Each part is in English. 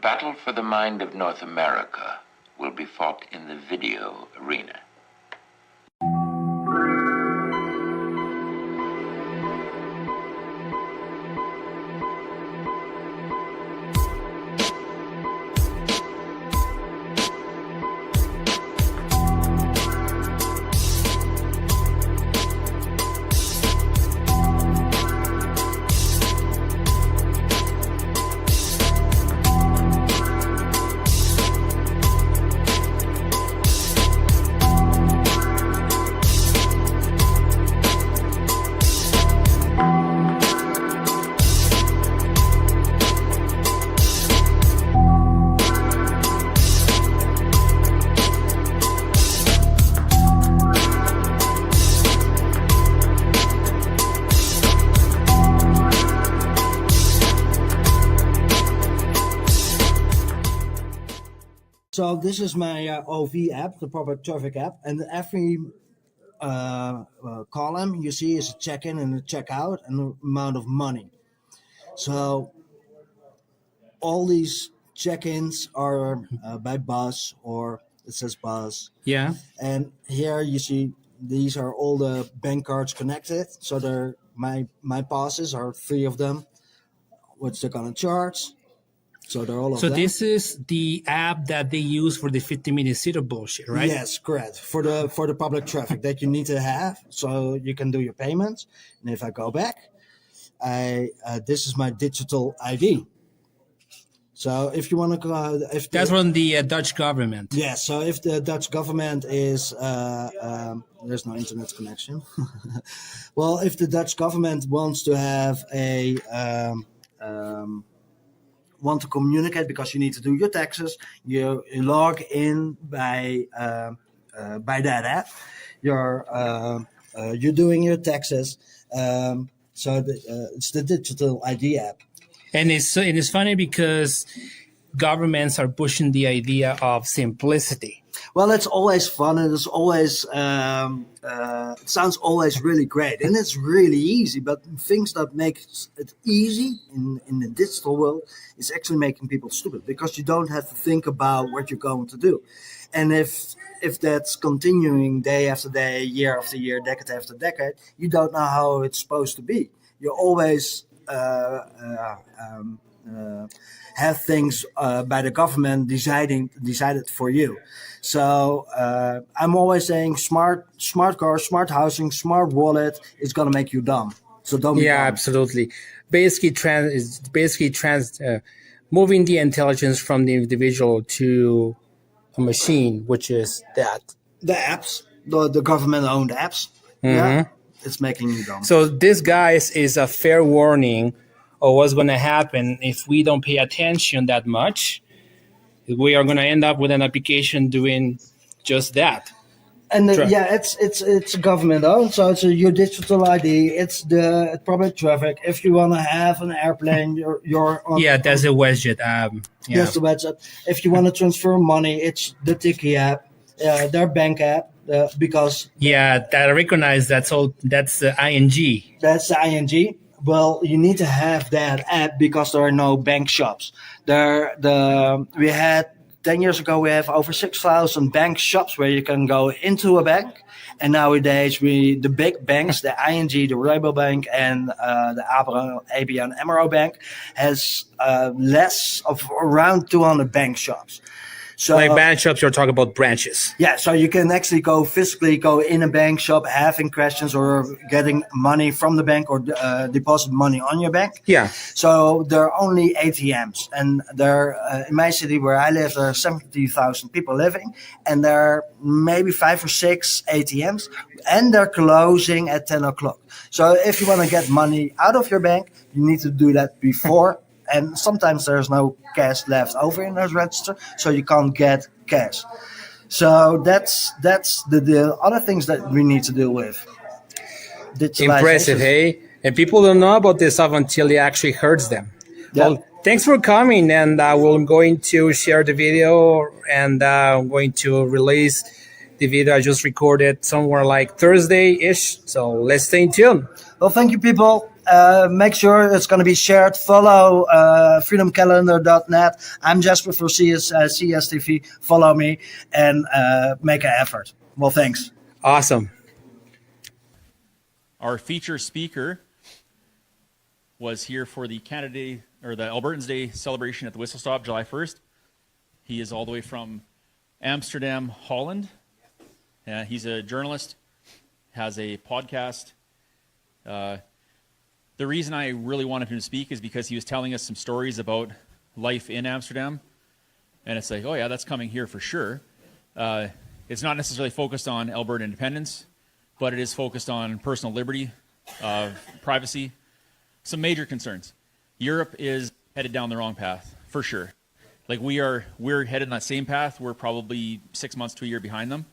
battle for the mind of North America will be fought in the video arena. So this is my OV app, the public traffic app, and every column you see is a check-in and a check-out and the amount of money. So all these check-ins are by bus, or it says bus. Yeah. And here you see these are all the bank cards connected. So they're my passes are 3 of them, which they're gonna charge. So they're all of So them. this is the app that they use for the 50-minute sit-up bullshit, right? Yes, correct. For the public traffic that you need to have, so you can do your payments. And if I go back, this is my digital ID. So if you want to go, That's from the Dutch government. Yeah. So if the Dutch government is there's no internet connection. Well, if the Dutch government wants to have want to communicate, because you need to do your taxes, you log in by that app. You're doing your taxes. So it's the digital ID app. And it's funny because governments are pushing the idea of simplicity. Well, it's always fun, and it's always it sounds always really great, and it's really easy. But things that make it easy in the digital world is actually making people stupid, because you don't have to think about what you're going to do. And if that's continuing day after day, year after year, decade after decade, you don't know how it's supposed to be. You always have things by the government decided for you. So I'm always saying smart car, smart housing, smart wallet is gonna make you dumb. So don't be dumb. Absolutely. Basically, moving the intelligence from the individual to a machine, which is that the apps, the government-owned apps. Mm-hmm. Yeah, it's making you dumb. So this, guys, is a fair warning of what's going to happen if we don't pay attention that much. We are going to end up with an application doing just that. And it's government owned, so it's your digital ID. It's the public traffic. If you want to have an airplane, you're on. Yeah, that's a WestJet. That's the WestJet. If you want to transfer money, it's the Tiki app, their bank app, because. Yeah, that I recognize. That's all. That's ING. That's the ING. Well, you need to have that app because there are no bank shops. We had 10 years ago, we have over 6,000 bank shops where you can go into a bank. And nowadays, the big banks, the ING, the Rabobank, and the ABN AMRO Bank, has less of around 200 bank shops. So, like bank shops, you're talking about branches. Yeah, so you can actually physically go in a bank shop, having questions or getting money from the bank, or deposit money on your bank. Yeah. So there are only ATMs, and there in my city where I live, there are 70,000 people living, and there are maybe 5 or 6 ATMs, and they're closing at 10 o'clock. So if you want to get money out of your bank, you need to do that before. And sometimes there's no cash left over in those registers, so you can't get cash. So that's the other things that we need to deal with. Impressive, hey? And people don't know about this stuff until it actually hurts them. Yeah. Well, thanks for coming, and we're going to share the video, and I'm going to release the video I just recorded somewhere like Thursday-ish. So let's stay tuned. Well, thank you, people. make sure it's going to be shared. Follow freedomcalendar.net. I'm Jasper for CSTV. Follow me and make an effort. Well, thanks. Awesome. Our feature speaker was here for the Canada Day, or the Albertans Day celebration at the Whistle Stop, July 1st. He is all the way from Amsterdam, Holland. He's a journalist, has a podcast. The reason I really wanted him to speak is because he was telling us some stories about life in Amsterdam. And it's like, oh yeah, that's coming here for sure. It's not necessarily focused on Alberta independence, but it is focused on personal liberty, privacy, some major concerns. Europe is headed down the wrong path, for sure. Like we're headed in that same path. We're probably 6 months to a year behind them.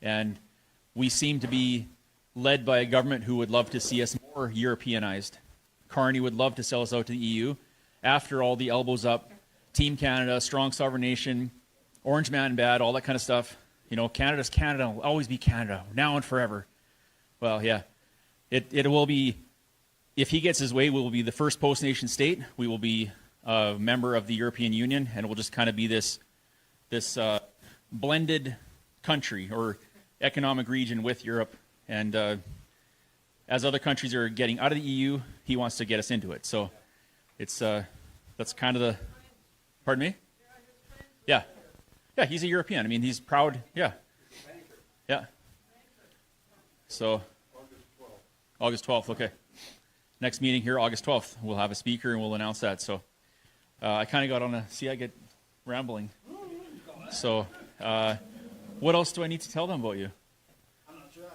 And we seem to be led by a government who would love to see us more Europeanized. Carney would love to sell us out to the EU. After all the elbows up, Team Canada, strong sovereign nation, orange man bad, all that kind of stuff. You know, Canada's Canada, will always be Canada, now and forever. Well, yeah, it will be, if he gets his way, we will be the first post-nation state. We will be a member of the European Union, and it will just kind of be this blended country or economic region with Europe. And as other countries are getting out of the EU, he wants to get us into it. So it's that's kind of the, pardon me? Yeah. Yeah, he's a European. I mean, he's proud. Yeah. Yeah. So August 12th, okay. Next meeting here, August 12th. We'll have a speaker and we'll announce that. So I kind of got on I get rambling. So what else do I need to tell them about you?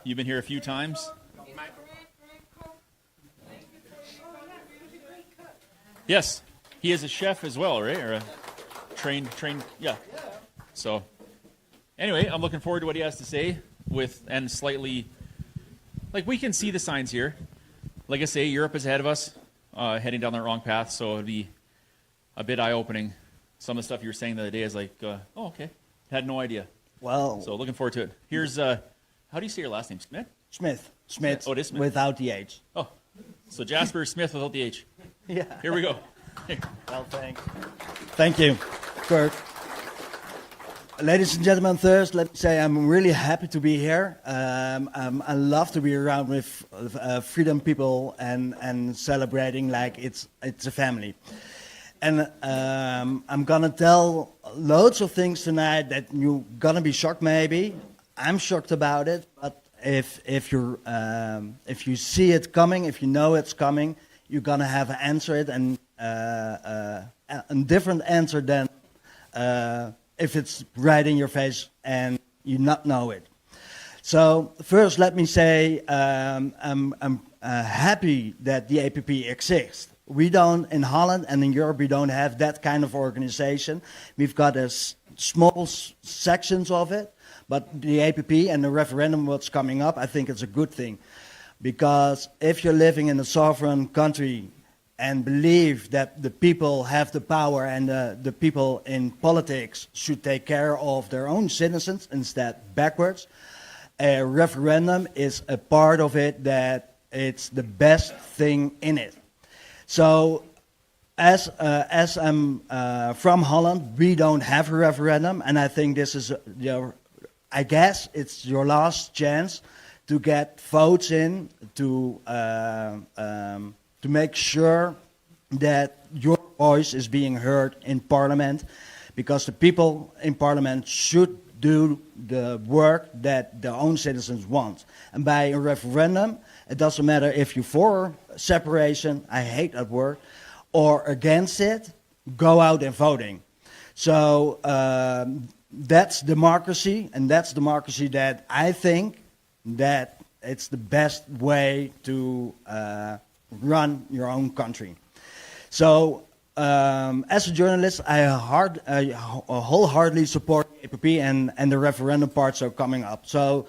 You've been here a few times. Yes, he is a chef as well, right? Or a trained, yeah. So anyway, I'm looking forward to what he has to say and slightly, like we can see the signs here. Like I say, Europe is ahead of us, heading down the wrong path, so it'd be a bit eye-opening. Some of the stuff you were saying the other day is like, oh, okay, had no idea. Well, so looking forward to it. Here's, how do you say your last name? Smith? Smith. Oh, it is Smith. Without the H. Oh, so Jasper Smith without the H. Yeah. Here we go. Well, thanks. Thank you, Kurt. Ladies and gentlemen, first, let me say I'm really happy to be here. I love to be around with freedom people and celebrating like it's a family. And I'm gonna tell loads of things tonight that you're gonna be shocked maybe. I'm shocked about it, but if you see it coming, if you know it's coming, you're gonna have to answer it, and a different answer than if it's right in your face and you not know it. So first, let me say I'm happy that the APP exists. We don't, in Holland and in Europe, we don't have that kind of organization. We've got small sections of it, but the APP and the referendum what's coming up, I think it's a good thing. Because if you're living in a sovereign country and believe that the people have the power and the people in politics should take care of their own citizens instead backwards, a referendum is a part of it that it's the best thing in it. So as I'm from Holland, we don't have a referendum, and I think this is, I guess it's your last chance to get votes in to make sure that your voice is being heard in Parliament, because the people in Parliament should do the work that their own citizens want. And by a referendum, it doesn't matter if you're for separation, I hate that word, or against it, go out and voting. So that's democracy, and that's democracy that I think that it's the best way to run your own country. So as a journalist, I wholeheartedly support the APP and the referendum parts are coming up. So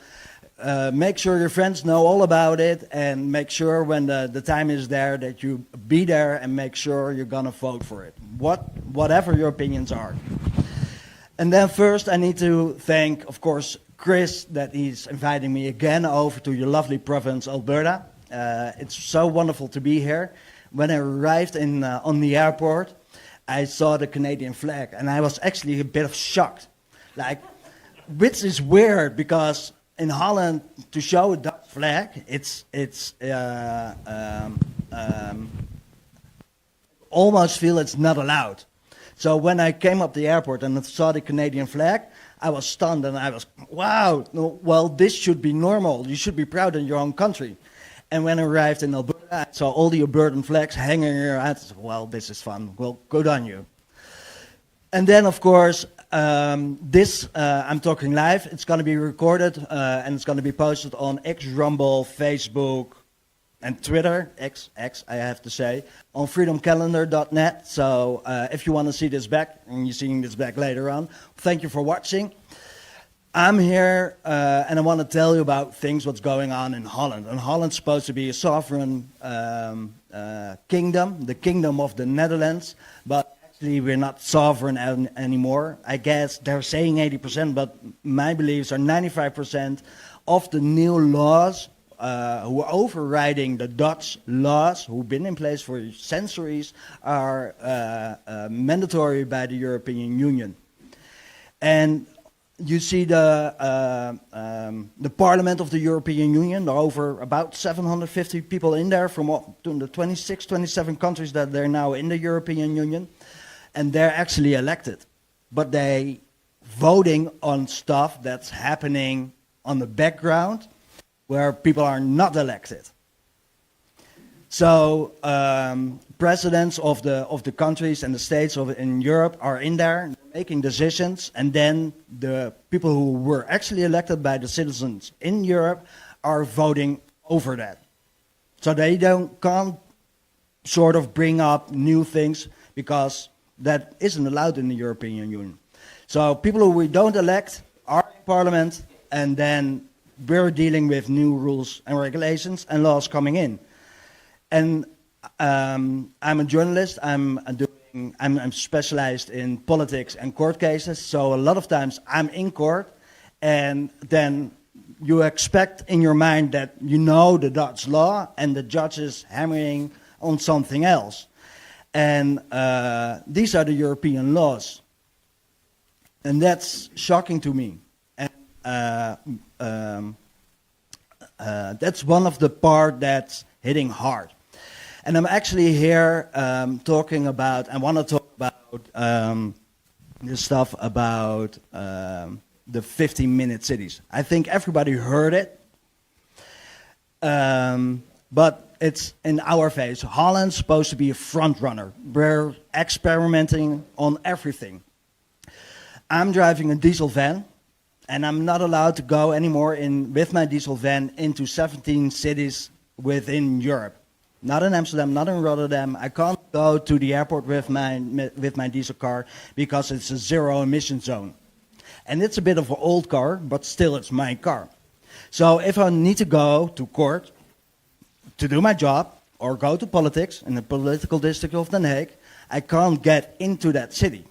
make sure your friends know all about it, and make sure when the time is there that you be there and make sure you're gonna vote for it, whatever your opinions are. And then first I need to thank, of course, Chris, that he's inviting me again over to your lovely province, Alberta. It's so wonderful to be here. When I arrived on the airport, I saw the Canadian flag, and I was actually a bit of shocked. Like, which is weird because in Holland, to show a Dutch flag, it's almost feel it's not allowed. So when I came up the airport and saw the Canadian flag, I was stunned and I was, wow, no, well, this should be normal. You should be proud in your own country. And when I arrived in Alberta, I saw all the Albertan flags hanging here. I said, well, this is fun. Well, good on you. And then, of course, I'm talking live. It's going to be recorded and it's going to be posted on X, Rumble, Facebook, and Twitter, X, I have to say, on freedomcalendar.net. So if you want to see this back, and you're seeing this back later on, thank you for watching. I'm here and I want to tell you about what's going on in Holland. And Holland's supposed to be a sovereign kingdom, the kingdom of the Netherlands, but actually we're not sovereign anymore. I guess they're saying 80%, but my beliefs are 95% of the new laws who are overriding the Dutch laws, who've been in place for centuries, are mandatory by the European Union. And you see the Parliament of the European Union. There are over about 750 people in there from the 26, 27 countries that they're now in the European Union. And they're actually elected. But they voting on stuff that's happening on the background where people are not elected. So presidents of the countries and the states in Europe are in there making decisions, and then the people who were actually elected by the citizens in Europe are voting over that. So they can't sort of bring up new things because that isn't allowed in the European Union. So people who we don't elect are in Parliament, and then we're dealing with new rules and regulations and laws coming in. And I'm a journalist. I'm specialized in politics and court cases. So a lot of times I'm in court, and then you expect in your mind that you know the Dutch law and the judge is hammering on something else. And these are the European laws. And that's shocking to me. And that's one of the part that's hitting hard. And I'm actually here talking about, I want to talk about the stuff about the 15-minute cities. I think everybody heard it, but it's in our face. Holland's supposed to be a front runner. We're experimenting on everything. I'm driving a diesel van, and I'm not allowed to go anymore with my diesel van into 17 cities within Europe. Not in Amsterdam, not in Rotterdam. I can't go to the airport with my diesel car because it's a zero-emission zone. And it's a bit of an old car, but still it's my car. So if I need to go to court to do my job or go to politics in the political district of Den Haag, I can't get into that city.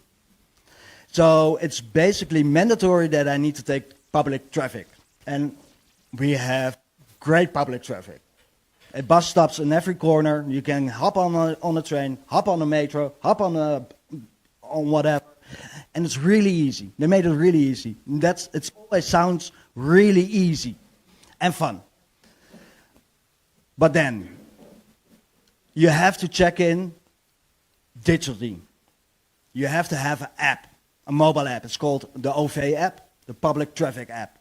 So it's basically mandatory that I need to take public traffic. And we have great public traffic. Bus stops in every corner. You can hop on a train, hop on a metro, hop on whatever, and it's really easy. They made it really easy. It always sounds really easy and fun. But then you have to check in digitally. You have to have an app, a mobile app. It's called the OV app, the public traffic app,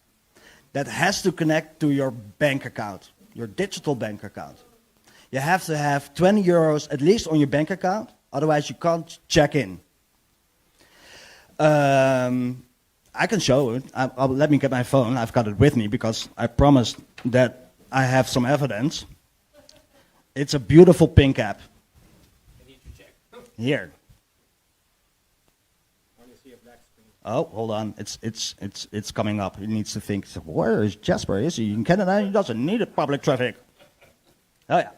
that has to connect to your bank account. Your digital bank account. You have to have 20 euros at least on your bank account, otherwise you can't check in. I can show it. Let me get my phone. I've got it with me because I promised that I have some evidence. It's a beautiful pink app. I need to check. Here. I see a black screen. Oh, hold on. It's coming up. He needs to think, where is Jasper? Is he in Canada? He doesn't need a public traffic. Oh, yeah.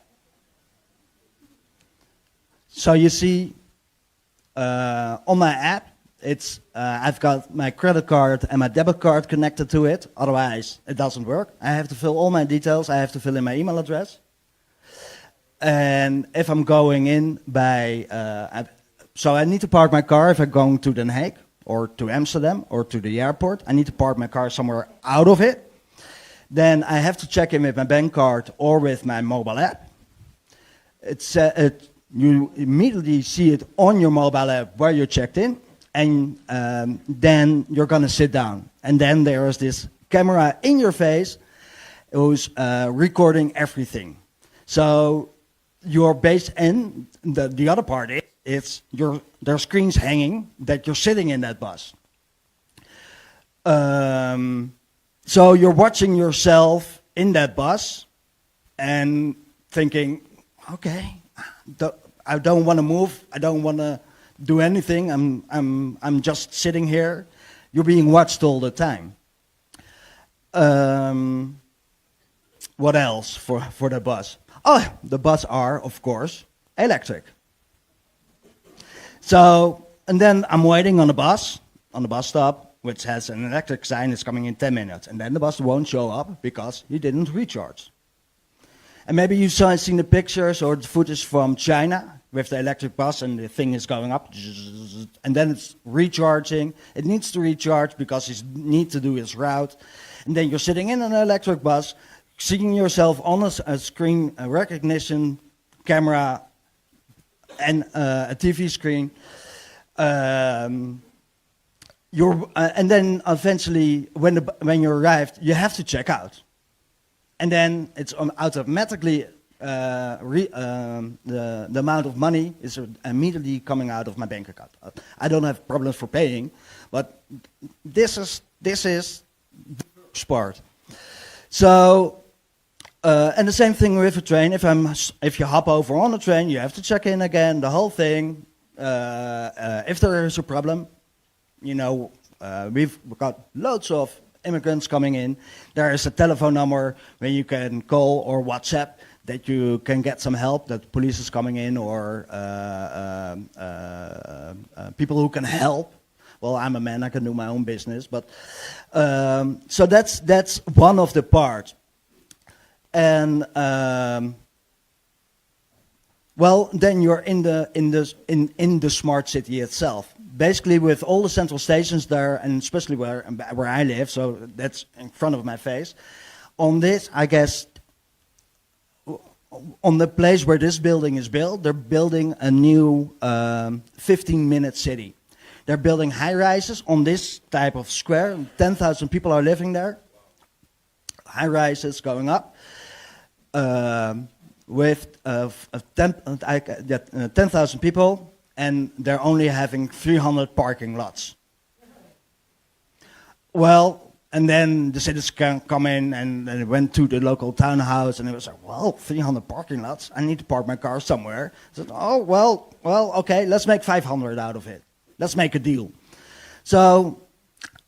So you see, on my app, I've got my credit card and my debit card connected to it. Otherwise, it doesn't work. I have to fill all my details. I have to fill in my email address. And if I'm going in by, so I need to park my car if I'm going to Den Haag or to Amsterdam or to the airport. I need to park my car somewhere out of it. Then I have to check in with my bank card or with my mobile app. You immediately see it on your mobile app where you checked in, and then you're gonna sit down. And then there is this camera in your face who's recording everything. So you're based in the other part is there are screens hanging that you're sitting in that bus. So you're watching yourself in that bus and thinking, okay, I don't want to move. I don't want to do anything. I'm just sitting here. You're being watched all the time. What else for the bus? Oh, the bus are, of course, electric. So, and then I'm waiting on the bus stop, which has an electric sign, it's coming in 10 minutes. And then the bus won't show up because he didn't recharge. And maybe you've seen the pictures or the footage from China with the electric bus and the thing is going up. And then it's recharging. It needs to recharge because it needs to do its route. And then you're sitting in an electric bus, seeing yourself on a screen, a recognition camera, and a TV screen. And then eventually, when you arrived, you have to check out. And then it's automatically, the amount of money is immediately coming out of my bank account. I don't have problems for paying, but this is the first part. So, and the same thing with a train. If you hop over on a train, you have to check in again, the whole thing. If there is a problem, we've got loads of immigrants coming in. There is a telephone number where you can call or WhatsApp that you can get some help, that police is coming in or people who can help. Well, I'm a man, I can do my own business, but so that's one of the parts. And well, then you're in the smart city itself. Basically, with all the central stations there, and especially where I live, so that's in front of my face. On this, I guess, on the place where this building is built, they're building a new 15-minute city. They're building high-rises on this type of square. 10,000 people are living there. High-rises going up. With 10,000 people, and they're only having 300 parking lots. Well, and then the citizens can come in and they went to the local townhouse, and it was like, well, 300 parking lots, I need to park my car somewhere. I said, oh, well, okay, let's make 500 out of it. Let's make a deal. So,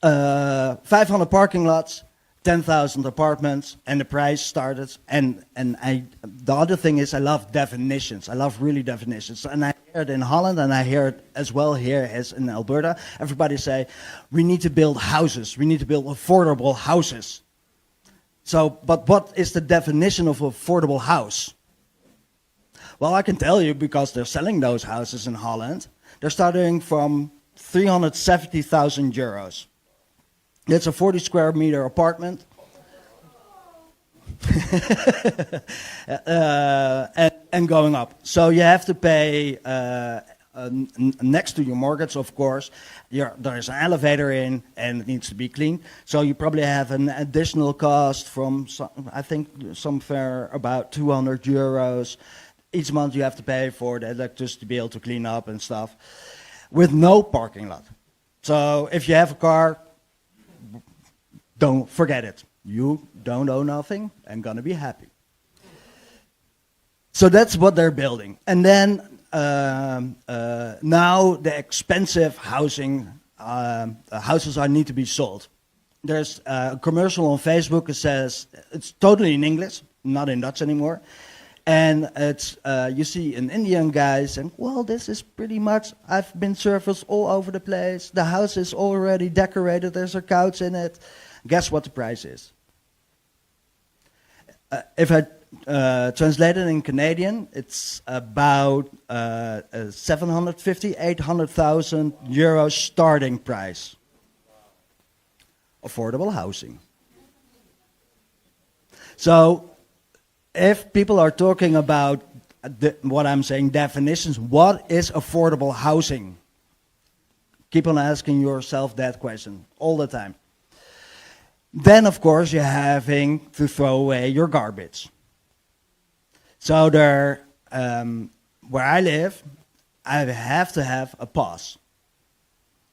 500 parking lots, 10,000 apartments, and the price started. And the other thing is, I love definitions. I love really definitions. And I hear it in Holland, and I hear it as well here as in Alberta. Everybody say, we need to build houses. We need to build affordable houses. So, but what is the definition of affordable house? Well, I can tell you, because they're selling those houses in Holland. They're starting from 370,000 euros. It's a 40 square meter apartment. And going up. So you have to pay, next to your mortgage, of course, there is an elevator in and it needs to be cleaned. So you probably have an additional cost from, I think, somewhere about 200 euros. Each month you have to pay for the electricity to be able to clean up and stuff. With no parking lot. So if you have a car, don't forget it. You don't owe nothing and gonna be happy. So that's what they're building. And then now the expensive housing houses need to be sold. There's a commercial on Facebook that says, it's totally in English, not in Dutch anymore. And it's you see an Indian guy saying, well, this is pretty much, I've been serviced all over the place. The house is already decorated. There's a couch in it. Guess what the price is? translated in Canadian, it's about 750, 800,000 euros starting price. Affordable housing. So, if people are talking about what I'm saying, definitions, what is affordable housing? Keep on asking yourself that question all the time. Then, of course, you're having to throw away your garbage. So there, where I live, I have to have a pass.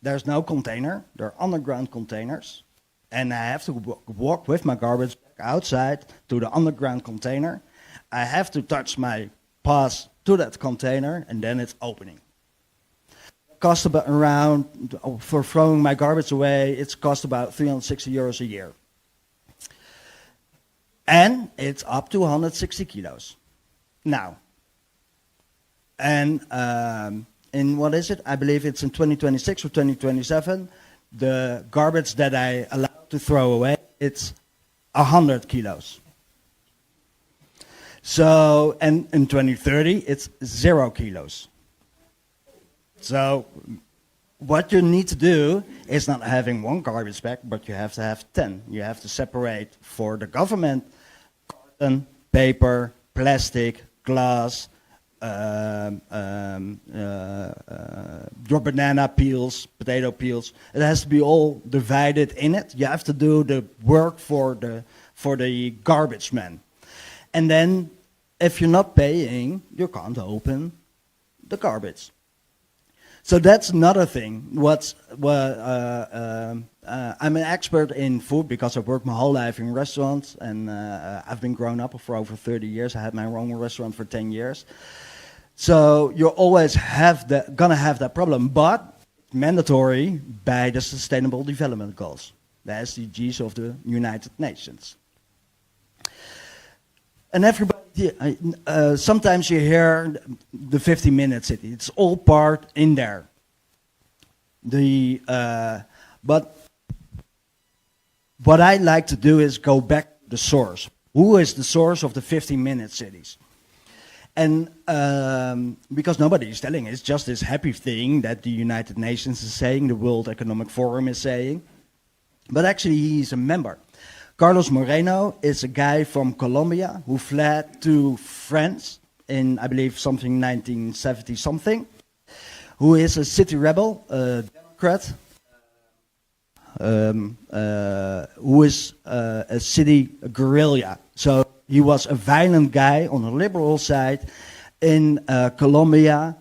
There's no container. There are underground containers. And I have to walk with my garbage outside to the underground container. I have to touch my pass to that container, and then it's opening. Cost about around, for throwing my garbage away, it's cost about 360 euros a year. And it's up to 160 kilos. Now, and in what is it? I believe it's in 2026 or 2027, the garbage that I allow to throw away, it's 100 kilos. So, and in 2030, it's 0 kilos. So, what you need to do is not having one garbage bag, but you have to have 10. You have to separate for the government carton, paper, plastic, glass, your banana peels, potato peels. It has to be all divided in it. You have to do the work for the garbage man. And then, if you're not paying, you can't open the garbage. So that's another thing. I'm an expert in food because I've worked my whole life in restaurants, and I've been grown up for over 30 years. I had my own restaurant for 10 years. So you always gonna have that problem, but mandatory by the Sustainable Development Goals, the SDGs of the United Nations. And everybody, sometimes you hear the 50-minute city. It's all part in there. But what I like to do is go back to the source. Who is the source of the 50-minute cities? And because nobody is telling, it's just this happy thing that the United Nations is saying, the World Economic Forum is saying. But actually, he's a member. Carlos Moreno is a guy from Colombia who fled to France in, I believe, something 1970-something, who is a city rebel, a Democrat, who is a city guerrilla. So he was a violent guy on the liberal side in Colombia.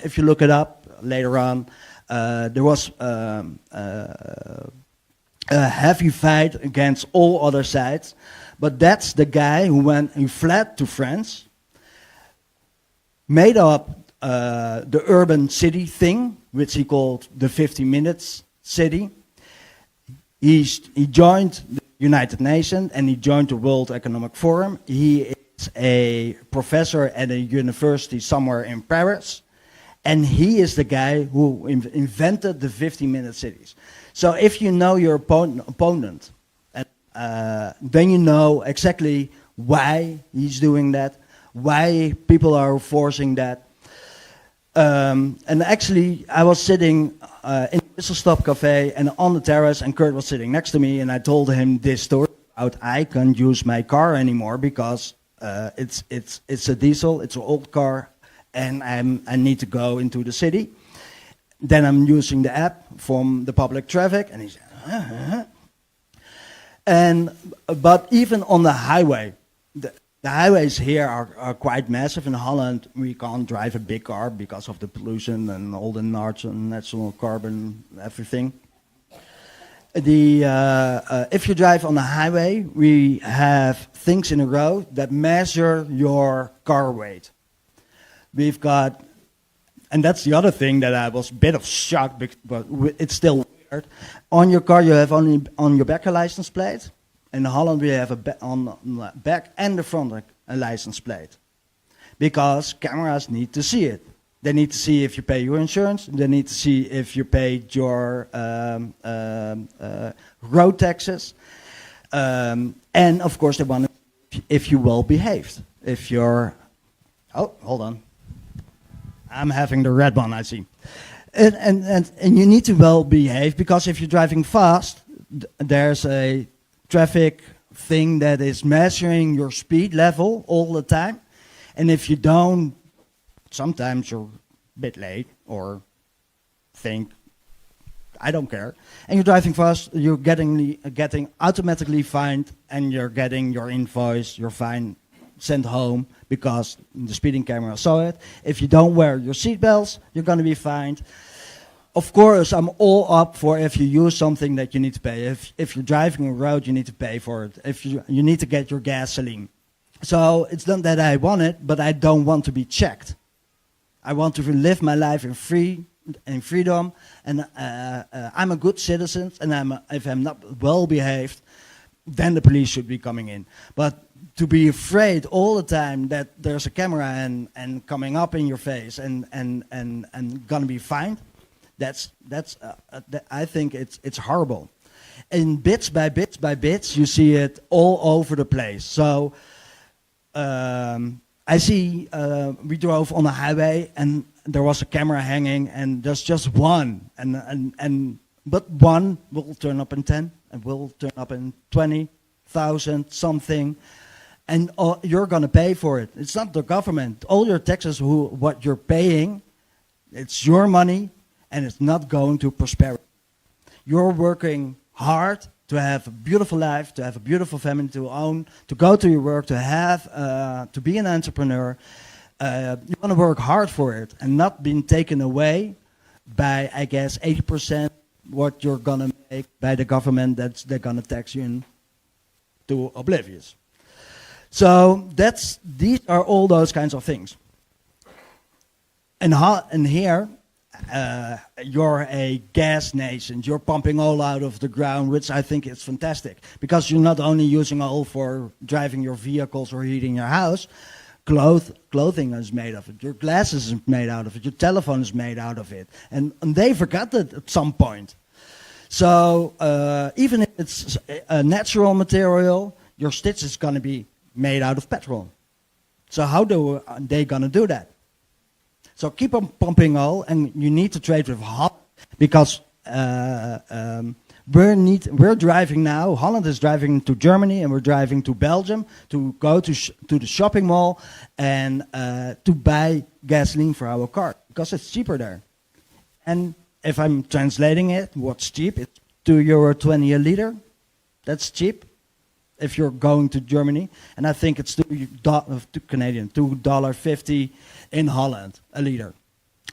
If you look it up later on, there was a heavy fight against all other sides. But that's the guy who fled to France, made up the urban city thing, which he called the 50 minutes city. He joined the United Nations and he joined the World Economic Forum. He is a professor at a university somewhere in Paris. And he is the guy who invented the 50-minute cities. So if you know your opponent, then you know exactly why he's doing that, why people are forcing that. And actually, I was sitting in the Whistle Stop Cafe and on the terrace, and Kurt was sitting next to me, and I told him this story about I can't use my car anymore because it's a diesel, it's an old car, and I need to go into the city. Then I'm using the app from the public traffic, and he said, but even on the highway, the highways here are quite massive. In Holland, we can't drive a big car because of the pollution and all the natural carbon, everything. If you drive on the highway, we have things in a row that measure your car weight. We've got, and that's the other thing that I was a bit of shocked, but it's still weird. On your car, you have only on your back a license plate. In Holland, we have on the back and the front a license plate. Because cameras need to see it. They need to see if you pay your insurance. They need to see if you paid your road taxes. And of course, they want to see if you well behaved. If you're, oh, hold on, I'm having the red one, I see. And you need to well behave, because if you're driving fast, there's a traffic thing that is measuring your speed level all the time. And if you don't, sometimes you're a bit late or think, I don't care. And you're driving fast, you're getting automatically fined, and you're getting your invoice, your fine sent home because the speeding camera saw it. If you don't wear your seatbelts, you're going to be fined. Of course, I'm all up for if you use something that you need to pay. If you're driving a road, you need to pay for it. If you need to get your gasoline. So it's not that I want it, but I don't want to be checked. I want to live my life in freedom, and I'm a good citizen, and if I'm not well behaved, then the police should be coming in. But to be afraid all the time that there's a camera and coming up in your face and gonna be fined, I think it's horrible. And bits by bits, you see it all over the place. So I see we drove on a highway and there was a camera hanging, and there's just one, but one will turn up in 10 and will turn up in 20,000 something, and you're gonna pay for it. It's not the government. All your taxes, what you're paying, it's your money, and it's not going to prosperity. You're working hard to have a beautiful life, to have a beautiful family, to own, to go to your work, to be an entrepreneur. You want to work hard for it and not being taken away by, I guess, 80% what you're gonna make by the government. They're gonna tax you into oblivious. So these are all those kinds of things. And here, you're a gas nation. You're pumping oil out of the ground, which I think is fantastic, because you're not only using oil for driving your vehicles or heating your house. Clothing is made of it. Your glasses is made out of it. Your telephone is made out of it. And they forgot that at some point. So even if it's a natural material, your stitch is going to be made out of petrol. So how are they going to do that? So keep on pumping oil, and you need to trade with Holland, because we're driving now. Holland is driving to Germany, and we're driving to Belgium to go to the shopping mall and to buy gasoline for our car, because it's cheaper there. And if I'm translating it, what's cheap? It's €2.20 a liter. That's cheap if you're going to Germany. And I think it's $2.50 in Holland a liter.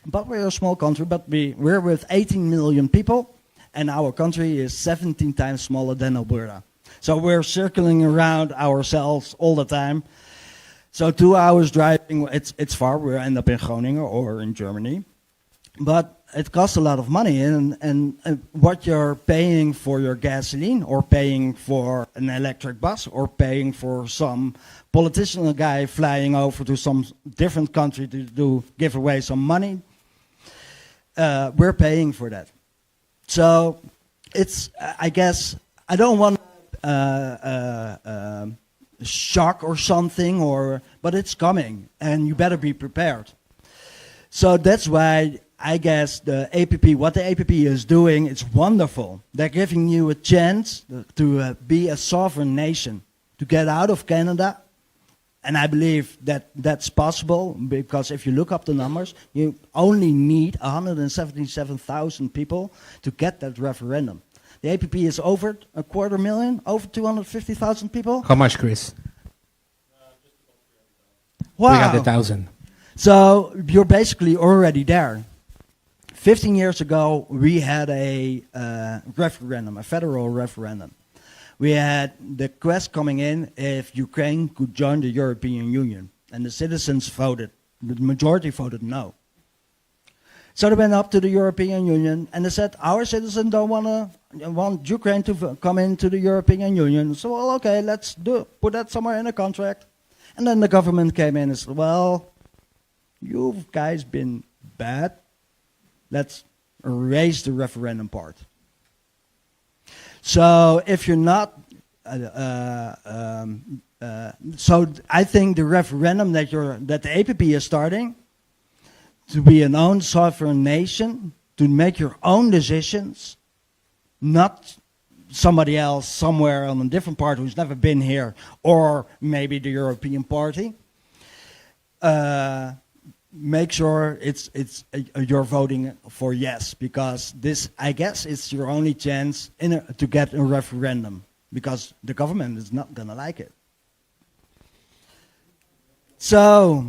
But we're a small country, but we're with 18 million people, and our country is 17 times smaller than Alberta. So we're circling around ourselves all the time. So 2 hours driving, it's far. We end up in Groningen or in Germany. But it costs a lot of money, and what you're paying for your gasoline, or paying for an electric bus, or paying for some politician guy flying over to some different country to give away some money, we're paying for that. So it's, I guess, I don't want shock or something, but it's coming, and you better be prepared. So that's why I guess what the APP is doing, it's wonderful. They're giving you a chance to be a sovereign nation, to get out of Canada. And I believe that that's possible, because if you look up the numbers, you only need 177,000 people to get that referendum. The APP is over 250,000, over 250,000 people. How much, Chris? Wow. 300,000. So you're basically already there. 15 years ago, we had a referendum, a federal referendum. We had the quest coming in if Ukraine could join the European Union. And the citizens voted, the majority voted no. So they went up to the European Union and they said, our citizens don't want Ukraine to come into the European Union. So, well, okay, let's put that somewhere in a contract. And then the government came in and said, well, you guys been bad. Let's erase the referendum part. So if you're not So I think the referendum that the APP is starting to be an own sovereign nation, to make your own decisions, not somebody else somewhere on a different part who's never been here, or maybe the European Party. Make sure you're voting for yes, because this, I guess, is your only chance to get a referendum, because the government is not going to like it. So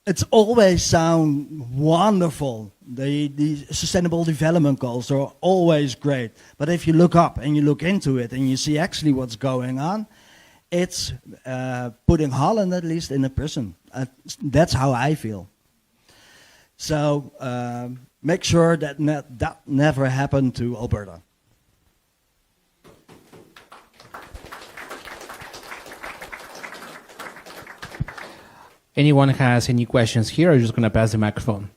it's always sound wonderful. The Sustainable Development Goals are always great. But if you look up and you look into it and you see actually what's going on, it's putting Holland at least in a prison. That's how I feel. So make sure that that never happened to Alberta. Anyone has any questions here? I'm just going to pass the microphone.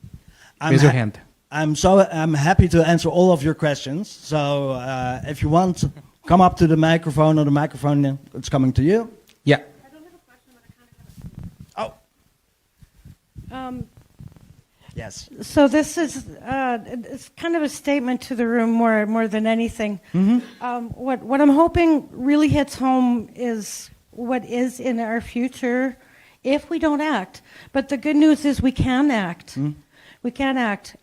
Raise your hand. I'm happy to answer all of your questions. So if you want, come up to the microphone, or the microphone, it's coming to you. Yeah. I don't have a question, but I kind of have Oh. Yes. So this is it's kind of a statement to the room more than anything. Mm-hmm. What I'm hoping really hits home is what is in our future if we don't act. But the good news is we can act. Mm. We can act.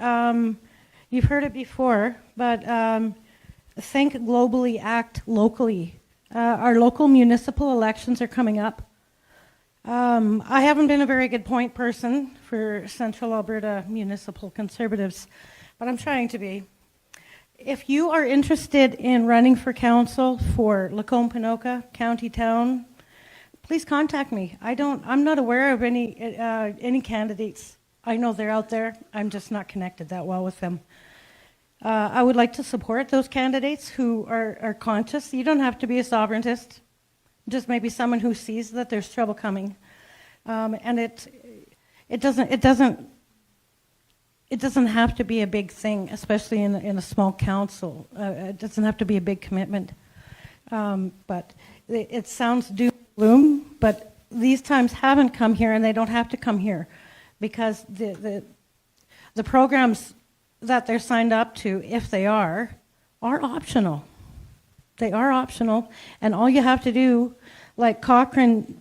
You've heard it before, but think globally, act locally. Our local municipal elections are coming up. I haven't been a very good point person for Central Alberta Municipal Conservatives, but I'm trying to be. If you are interested in running for council for Lacombe Ponoka County Town, please contact me. I'm not aware of any candidates. I know they're out there. I'm just not connected that well with them. I would like to support those candidates who are conscious. You don't have to be a sovereigntist. Just maybe someone who sees that there's trouble coming, and it doesn't have to be a big thing, especially in a small council. It doesn't have to be a big commitment. But it sounds doom and gloom, but these times haven't come here, and they don't have to come here, because the programs that they're signed up to, if they are optional. They are optional, and all you have to do, like Cochrane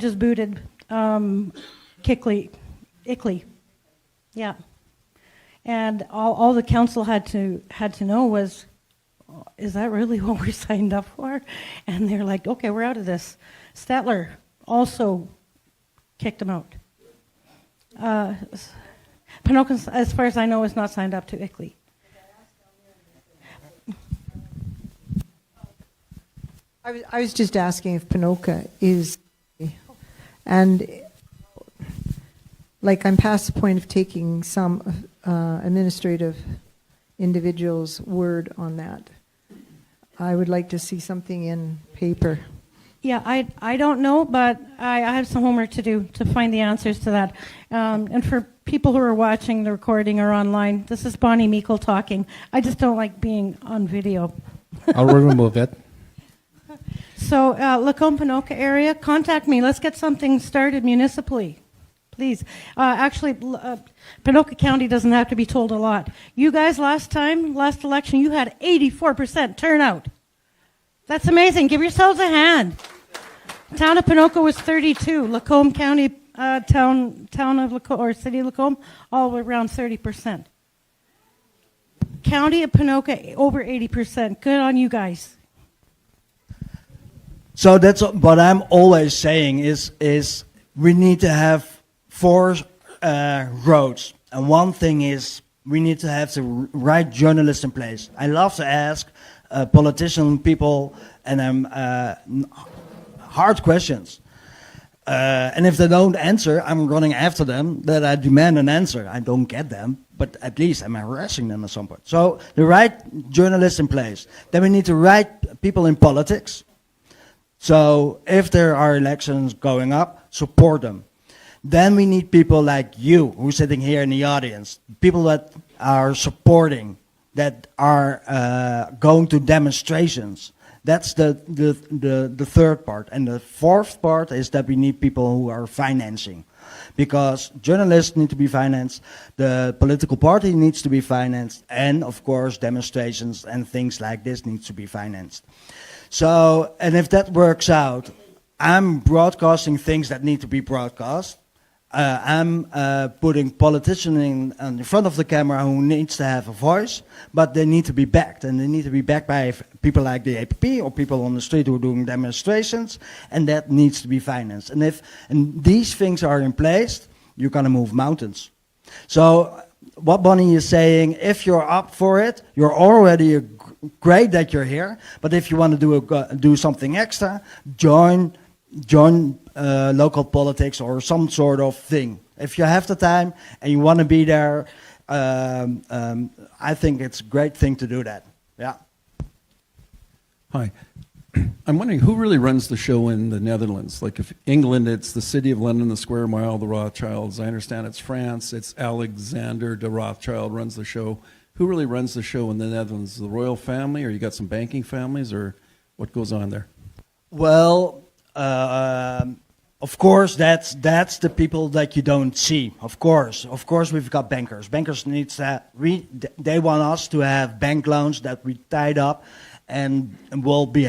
just booted Ickley, yeah, and all the council had to know was, is that really what we're signed up for? And they're like, okay, we're out of this. Stettler also kicked him out. Ponoka, as far as I know, is not signed up to Ickley. I was just asking if Ponoka is, and like I'm past the point of taking some administrative individual's word on that. I would like to see something in paper. Yeah, I don't know, but I have some homework to do to find the answers to that. And for people who are watching the recording or online, this is Bonnie Meikle talking. I just don't like being on video. I'll remove it. So, Lacombe Ponoka area, contact me. Let's get something started municipally, please. Actually, Ponoka County doesn't have to be told a lot. You guys, last election, you had 84% turnout. That's amazing. Give yourselves a hand. Town of Ponoka was 32. Lacombe County, town of Lacombe, or city of Lacombe, all around 30%. County of Ponoka, over 80%. Good on you guys. So that's what I'm always saying is we need to have 4 roads. And one thing is we need to have the right journalists in place. I love to ask politician people and hard questions. And if they don't answer, I'm running after them, that I demand an answer. I don't get them, but at least I'm harassing them at some point. So the right journalists in place. Then we need the right people in politics. So if there are elections going up, support them. Then we need people like you, who's sitting here in the audience, people that are supporting, that are going to demonstrations, That's the third part. And the fourth part is that we need people who are financing. Because journalists need to be financed, the political party needs to be financed, and of course demonstrations and things like this needs to be financed. So, and if that works out, I'm broadcasting things that need to be broadcast. I'm putting politicians in front of the camera who needs to have a voice, but they need to be backed, and they need to be backed by people like the APP or people on the street who are doing demonstrations, and that needs to be financed. And if these things are in place, you're going to move mountains. So what Bonnie is saying, if you're up for it, you're already great that you're here, but if you want to do something extra, join local politics or some sort of thing. If you have the time and you want to be there, I think it's a great thing to do that. Yeah. Hi. I'm wondering who really runs the show in the Netherlands? Like if England, it's the City of London, the Square Mile, the Rothschilds. I understand it's France, it's Alexander de Rothschild runs the show. Who really runs the show in the Netherlands? The royal family, or you got some banking families, or what goes on there? Well, of course, that's the people that you don't see. Of course, we've got bankers. Bankers needs that. They want us to have bank loans that we tied up, and will be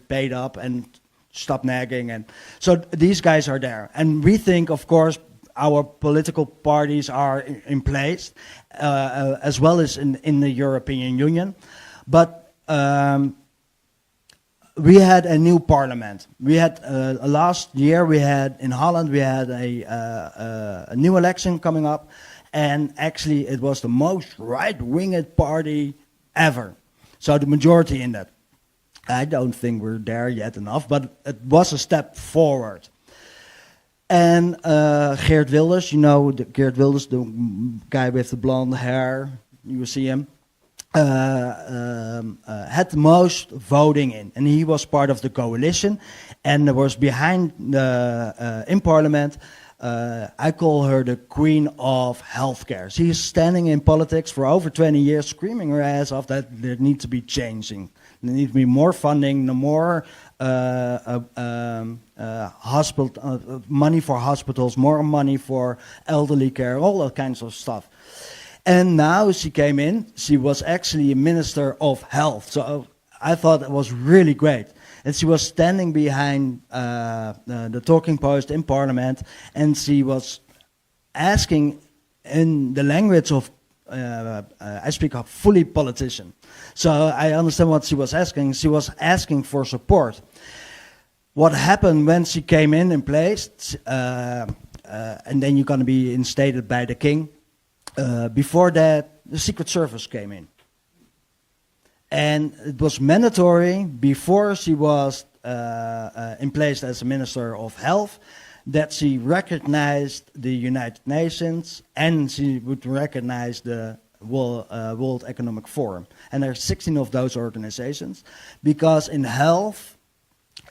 paid up and stop nagging. And so these guys are there, and we think, of course, our political parties are in place, as well as in the European Union, but. We had a new parliament. We had last year. We had in Holland. We had a new election coming up, and actually, it was the most right-winged party ever. So the majority in that. I don't think we're there yet enough, but it was a step forward. And Geert Wilders, you know, Geert Wilders, the guy with the blonde hair. You see him. Had the most voting in, and he was part of the coalition, and there was behind in Parliament. I call her the Queen of Healthcare. She's standing in politics for over 20 years, screaming her ass off that there needs to be changing. There needs to be more funding, more money for hospitals, more money for elderly care, all that kinds of stuff. And now she came in, she was actually a Minister of Health. So I thought it was really great. And she was standing behind the talking post in Parliament, and she was asking in the language of, I speak a fully politician. So I understand what she was asking. She was asking for support. What happened when she came in place, and then you're going to be instated by the king. Before that, the Secret Service came in. And it was mandatory before she was in place as a Minister of Health that she recognized the United Nations and she would recognize the World Economic Forum. And there are 16 of those organizations because in health,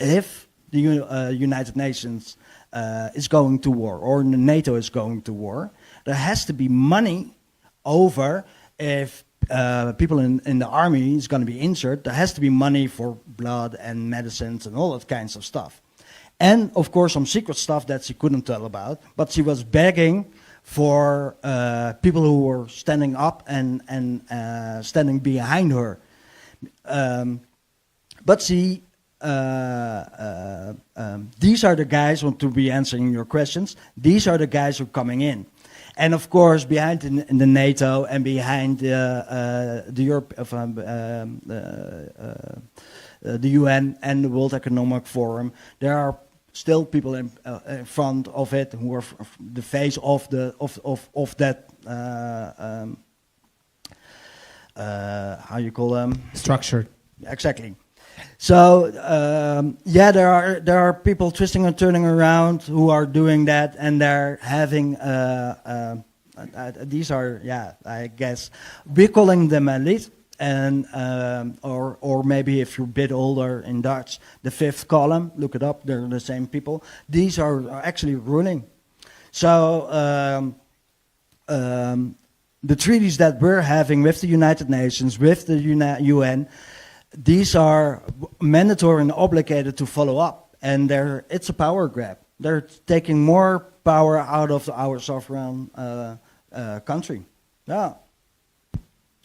if the United Nations is going to war or NATO is going to war, there has to be money over if people in the army is going to be injured. There has to be money for blood and medicines and all that kinds of stuff. And, of course, some secret stuff that she couldn't tell about. But she was begging for people who were standing up and standing behind her. But she... these are the guys, want to be answering your questions, these are the guys who are coming in. And of course, behind in the NATO and behind the Europe, the UN and the World Economic Forum, there are still people in front of it who are the face of that. How you call them? Structure. Exactly. So yeah, there are people twisting and turning around who are doing that, and they're having these are, yeah, I guess we're calling them elite, and or maybe if you're a bit older in Dutch, the fifth column. Look it up; they're the same people. These are actually ruling. So the treaties that we're having with the United Nations, with the UN. these are mandatory and obligated to follow up, and it's a power grab. They're taking more power out of our sovereign country. Yeah.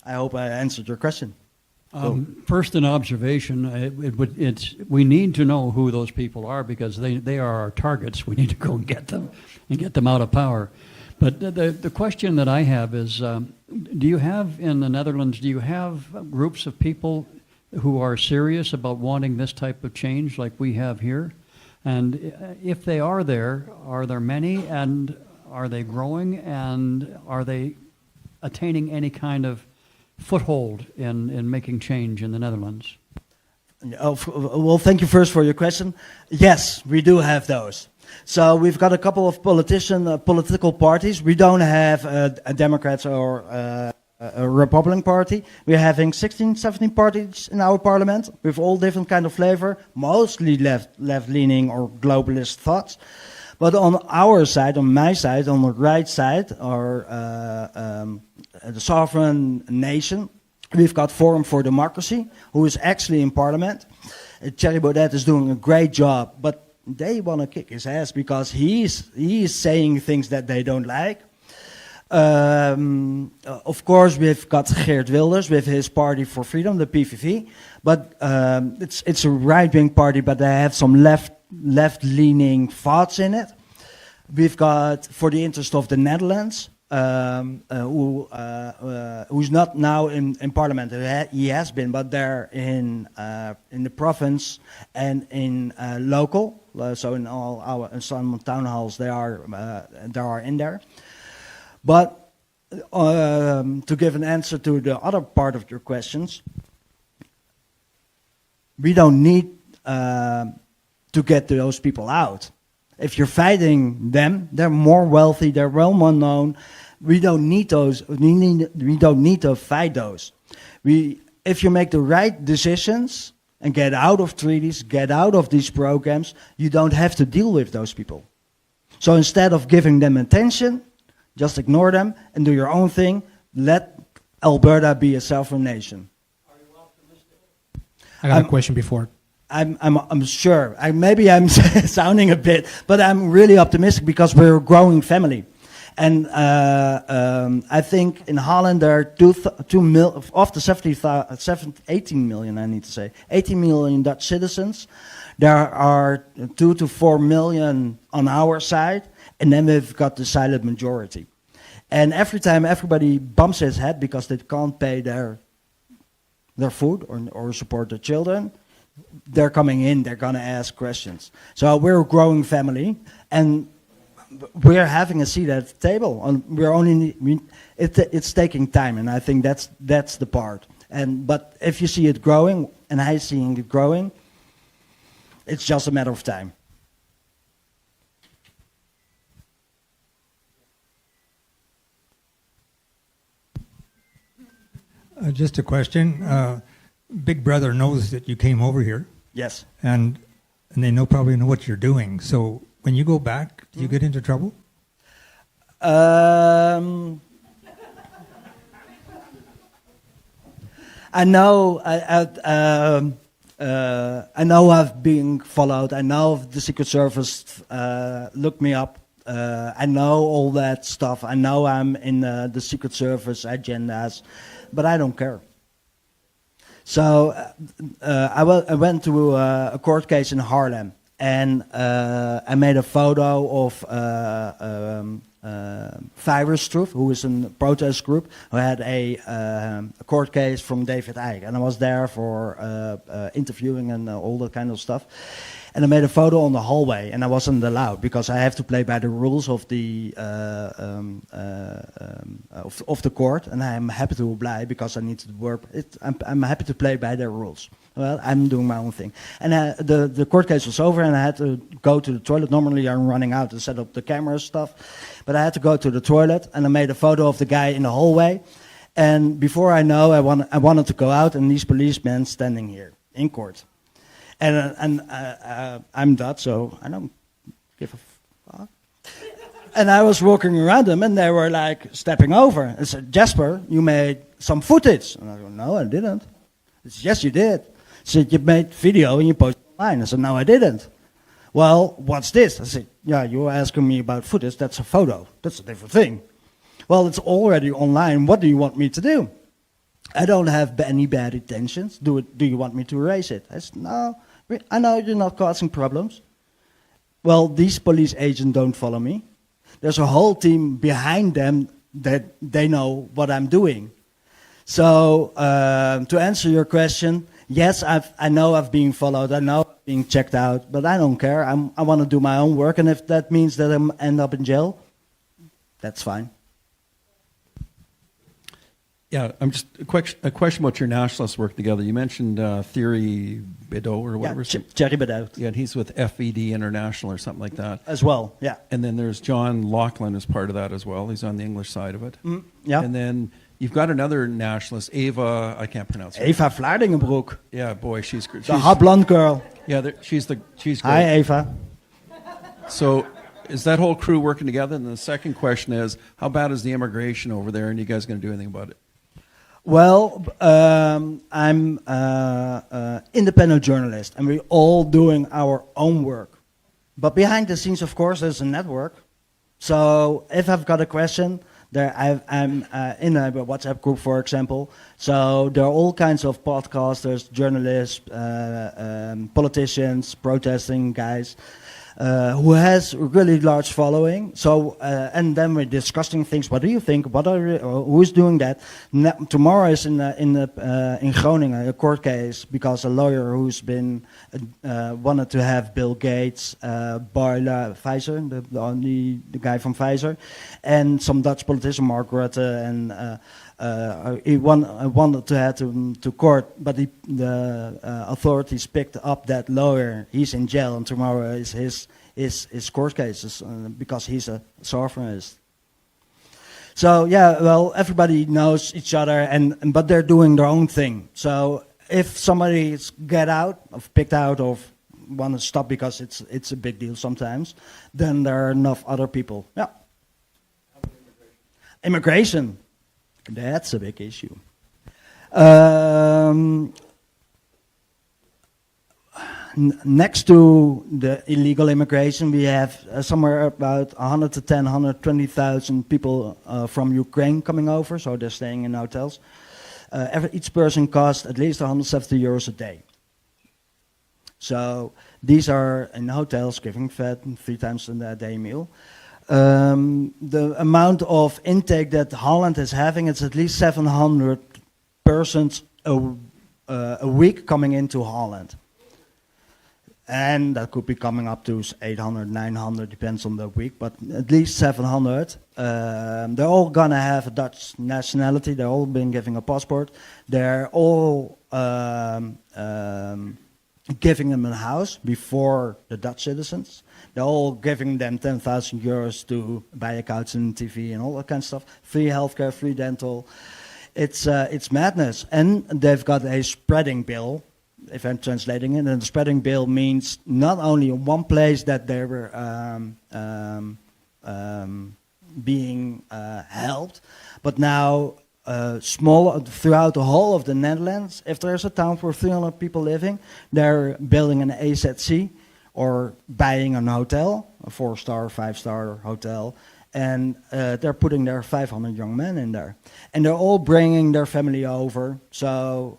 I hope I answered your question. First, an observation. We need to know who those people are because they are our targets. We need to go and get them out of power. But the question that I have is, do you have in the Netherlands, do you have groups of people who are serious about wanting this type of change like we have here? And if they are there many, and are they growing, and are they attaining any kind of foothold in making change in the Netherlands? Well, thank you first for your question. Yes, we do have those. So we've got a couple of political parties. We don't have a Democrats or a Republican Party. We're having 16, 17 parties in our parliament with all different kind of flavor, mostly left-leaning or globalist thoughts. But on our side, on my side, on the right side, or the sovereign nation, we've got Forum for Democracy, who is actually in parliament. Thierry Baudet is doing a great job, but they want to kick his ass because he's saying things that they don't like. Of course, we've got Geert Wilders with his Party for Freedom, the PVV, but it's a right-wing party, but they have some left-leaning thoughts in it. We've got For the Interest of the Netherlands, who's not now in parliament. He has been, but they're in the province and in local. So in all some town halls, they are in there. But to give an answer to the other part of your questions, we don't need to get those people out. If you're fighting them, they're more wealthy, they're well known. We don't need those. We don't need to fight those. If you make the right decisions and get out of treaties, get out of these programs, you don't have to deal with those people. So instead of giving them attention, just ignore them and do your own thing. Let Alberta be a sovereign nation. Are you optimistic? I got a question before. I'm sure. Maybe I'm sounding a bit, but I'm really optimistic because we're a growing family. And I think in Holland there are of the 18 million, I need to say, 18 million Dutch citizens. There are 2 to 4 million on our side, and then we've got the silent majority. And every time everybody bumps his head because they can't pay their food or support their children, they're coming in, they're going to ask questions. So we're a growing family, and we're having a seat at the table. It's taking time, and I think that's the part. But if you see it growing, and I seeing it growing, it's just a matter of time. Just a question. Big Brother knows that you came over here. Yes. And they probably know what you're doing. So when you go back, do you get into trouble? I know. I know I've been followed. I know the Secret Service looked me up. I know all that stuff. I know I'm in the Secret Service agendas, but I don't care. So I went to a court case in Haarlem, and I made a photo of Virus Truth, who is a protest group, who had a court case from David Icke. And I was there for interviewing and all that kind of stuff. And I made a photo on the hallway, and I wasn't allowed because I have to play by the rules of the court, and I'm happy to apply because I need to work. I'm happy to play by their rules. Well, I'm doing my own thing. And the court case was over, and I had to go to the toilet. Normally, I'm running out to set up the camera stuff, but I had to go to the toilet, and I made a photo of the guy in the hallway. And before I know, I wanted to go out, and these policemen standing here in court. And I'm Dutch, so I don't give a fuck. And I was walking around them, and they were like stepping over. And said, "Jasper, you made some footage." And I go, "No, I didn't." It's, "Yes, you did." Said, you made video and you posted online. I said, no, I didn't. Well, what's this? I said, yeah, you're asking me about footage. That's a photo. That's a different thing. Well, it's already online. What do you want me to do? I don't have any bad intentions. Do you want me to erase it? I said, no, I know you're not causing problems. Well, these police agents don't follow me. There's a whole team behind them that they know what I'm doing. So to answer your question, yes, I know I've been followed. I know I'm being checked out, but I don't care. I want to do my own work, and if that means that I end up in jail, that's fine. Yeah, I'm just a question about your nationalist work together. You mentioned Thierry Bedeau or whatever. Yeah, Thierry Bedeau. Yeah, and he's with FED International or something like that. As well, yeah. And then there's John Laughlin as part of that as well. He's on the English side of it. Yeah. And then you've got another nationalist, Eva, I can't pronounce her. Eva Vlaardingenbroek. Yeah, boy, she's great. The hot blonde girl. Yeah, she's great. Hi, Eva. So is that whole crew working together? And the second question is, how bad is the immigration over there, and you guys going to do anything about it? Well, I'm independent journalist, and we're all doing our own work. But behind the scenes, of course, there's a network. So if I've got a question, I'm in a WhatsApp group, for example. So there are all kinds of podcasters, journalists, politicians, protesting guys, who has a really large following. So and then we're discussing things. What do you think? Who's doing that? Tomorrow is in Groningen a court case because a lawyer who's been wanted to have Bill Gates, Pfizer, the guy from Pfizer, and some Dutch politician, Mark Rutte, and he wanted to head to court, but the authorities picked up that lawyer. He's in jail, and tomorrow is his court cases because he's a sovereignist. So yeah, well, everybody knows each other, but they're doing their own thing. So if somebody get out, or picked out, or want to stop because it's a big deal sometimes, then there are enough other people. Yeah. Immigration. That's a big issue. Next to the illegal immigration, we have somewhere about 110, 120,000 people from Ukraine coming over, so they're staying in hotels. Each person costs at least 170 euros a day. So these are in hotels, giving fed 3 times a day meal. The amount of intake that Holland is having, it's at least 700 persons a week coming into Holland. And that could be coming up to 800, 900, depends on the week, but at least 700. They're all gonna have a Dutch nationality. They're all been given a passport. They're all giving them a house before the Dutch citizens. They're all giving them 10,000 euros to buy a couch and TV and all that kind of stuff. Free healthcare, free dental. It's madness. And they've got a spreading bill, if I'm translating it. And the spreading bill means not only in one place that they were being helped, but now throughout the whole of the Netherlands. If there's a town for 300 people living, they're building an AZC or buying an hotel, a 4-star, 5-star hotel, and they're putting their 500 young men in there. And they're all bringing their family over, so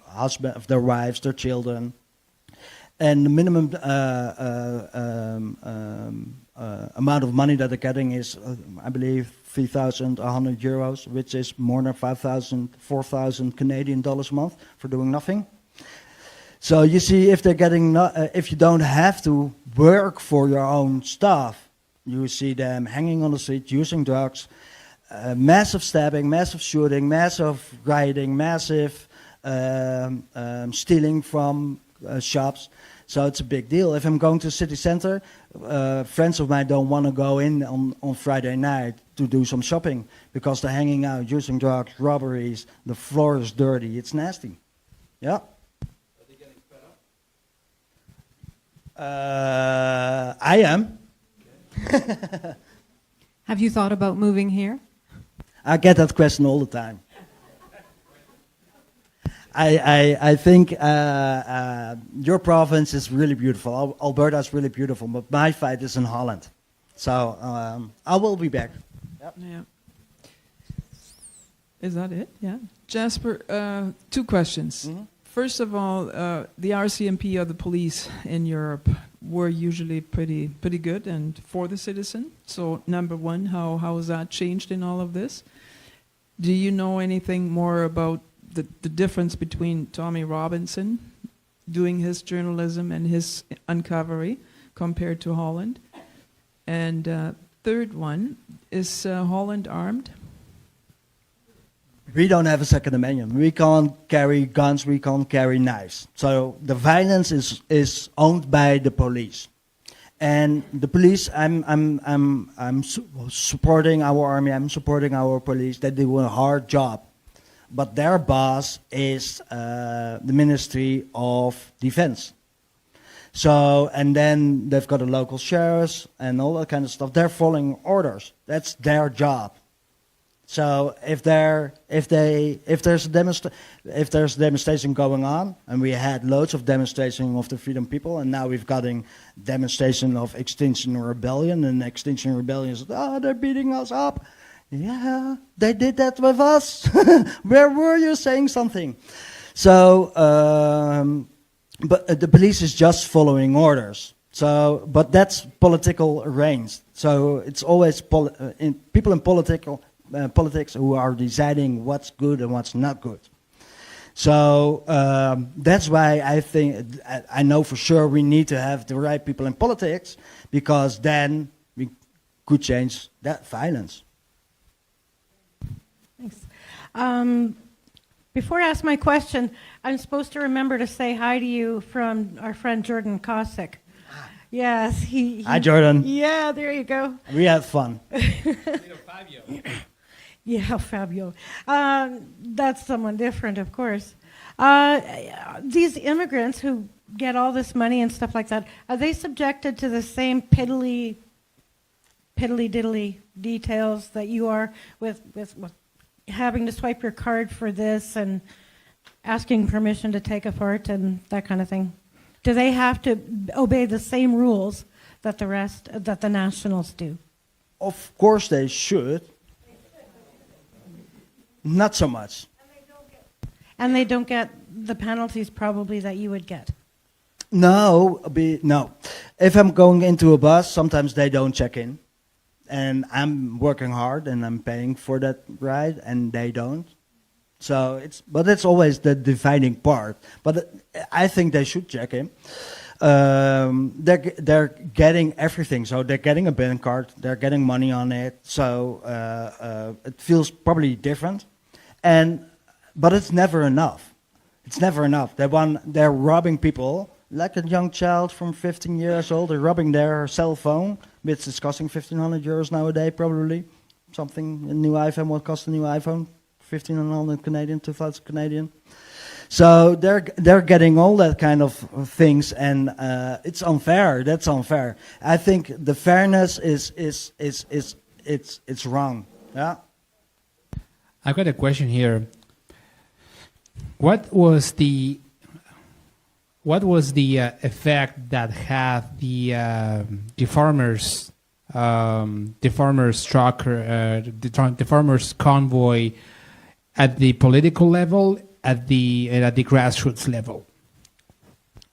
husband, their wives, their children. And the minimum amount of money that they're getting is, I believe, 3,100 euros, which is more than 4,000 Canadian dollars a month for doing nothing. So you see, if they're getting, if you don't have to work for your own stuff, you see them hanging on the street, using drugs, massive stabbing, massive shooting, massive rioting, massive stealing from shops. So it's a big deal. If I'm going to city center, friends of mine don't want to go in on Friday night to do some shopping because they're hanging out, using drugs, robberies, the floor is dirty, it's nasty. Yeah. Are they getting fed up? I am. Okay. Have you thought about moving here? I get that question all the time. I think your province is really beautiful. Alberta is really beautiful, but my fight is in Holland. So I will be back. Yep. Yeah. Is that it? Yeah. Jasper, two questions. Mm-hmm. First of all, the RCMP or the police in Europe were usually pretty good and for the citizen. So number one, how has that changed in all of this? Do you know anything more about the difference between Tommy Robinson doing his journalism and his uncovery compared to Holland? And third one, is Holland armed? We don't have a Second Amendment. We can't carry guns. We can't carry knives. So the violence is owned by the police, and the police. I'm supporting our army. I'm supporting our police. They do a hard job, but their boss is the Ministry of Defense. So, and then they've got the local sheriffs and all that kind of stuff. They're following orders. That's their job. So if there's a demonstration going on, and we had loads of demonstration of the Freedom People, and now we've got a demonstration of Extinction Rebellion, and Extinction Rebellion is, they're beating us up. Yeah, they did that with us. Where were you saying something? So, but the police is just following orders. So, but that's political arranged. So it's always people in politics who are deciding what's good and what's not good. So that's why I think, I know for sure we need to have the right people in politics, because then we could change that violence. Thanks. Before I ask my question, I'm supposed to remember to say hi to you from our friend Jordan Kosick. Yes, he Hi, Jordan. Yeah, there you go. We had fun. Yeah, Fabio. That's someone different, of course. These immigrants who get all this money and stuff like that, are they subjected to the same piddly diddly details that you are with having to swipe your card for this and asking permission to take a fart and that kind of thing? Do they have to obey the same rules that the nationals do? Of course they should. Not so much. And they don't get the penalties probably that you would get. No. If I'm going into a bus, sometimes they don't check in. And I'm working hard and I'm paying for that ride, and they don't. So it's always the dividing part. But I think they should check in. They're getting everything. So they're getting a bank card. They're getting money on it. So it feels probably different. But it's never enough. It's never enough. They're robbing people. Like a young child from 15 years old, they're robbing their cell phone, which is costing 1,500 euros nowadays, probably. Something, a new iPhone, what costs a new iPhone? 1,500 Canadian, 2,000 Canadian. So they're getting all that kind of things, and it's unfair. That's unfair. I think the fairness it's wrong. Yeah. I've got a question here. What was the effect that had the farmers truck, the farmers convoy at the political level, at the grassroots level?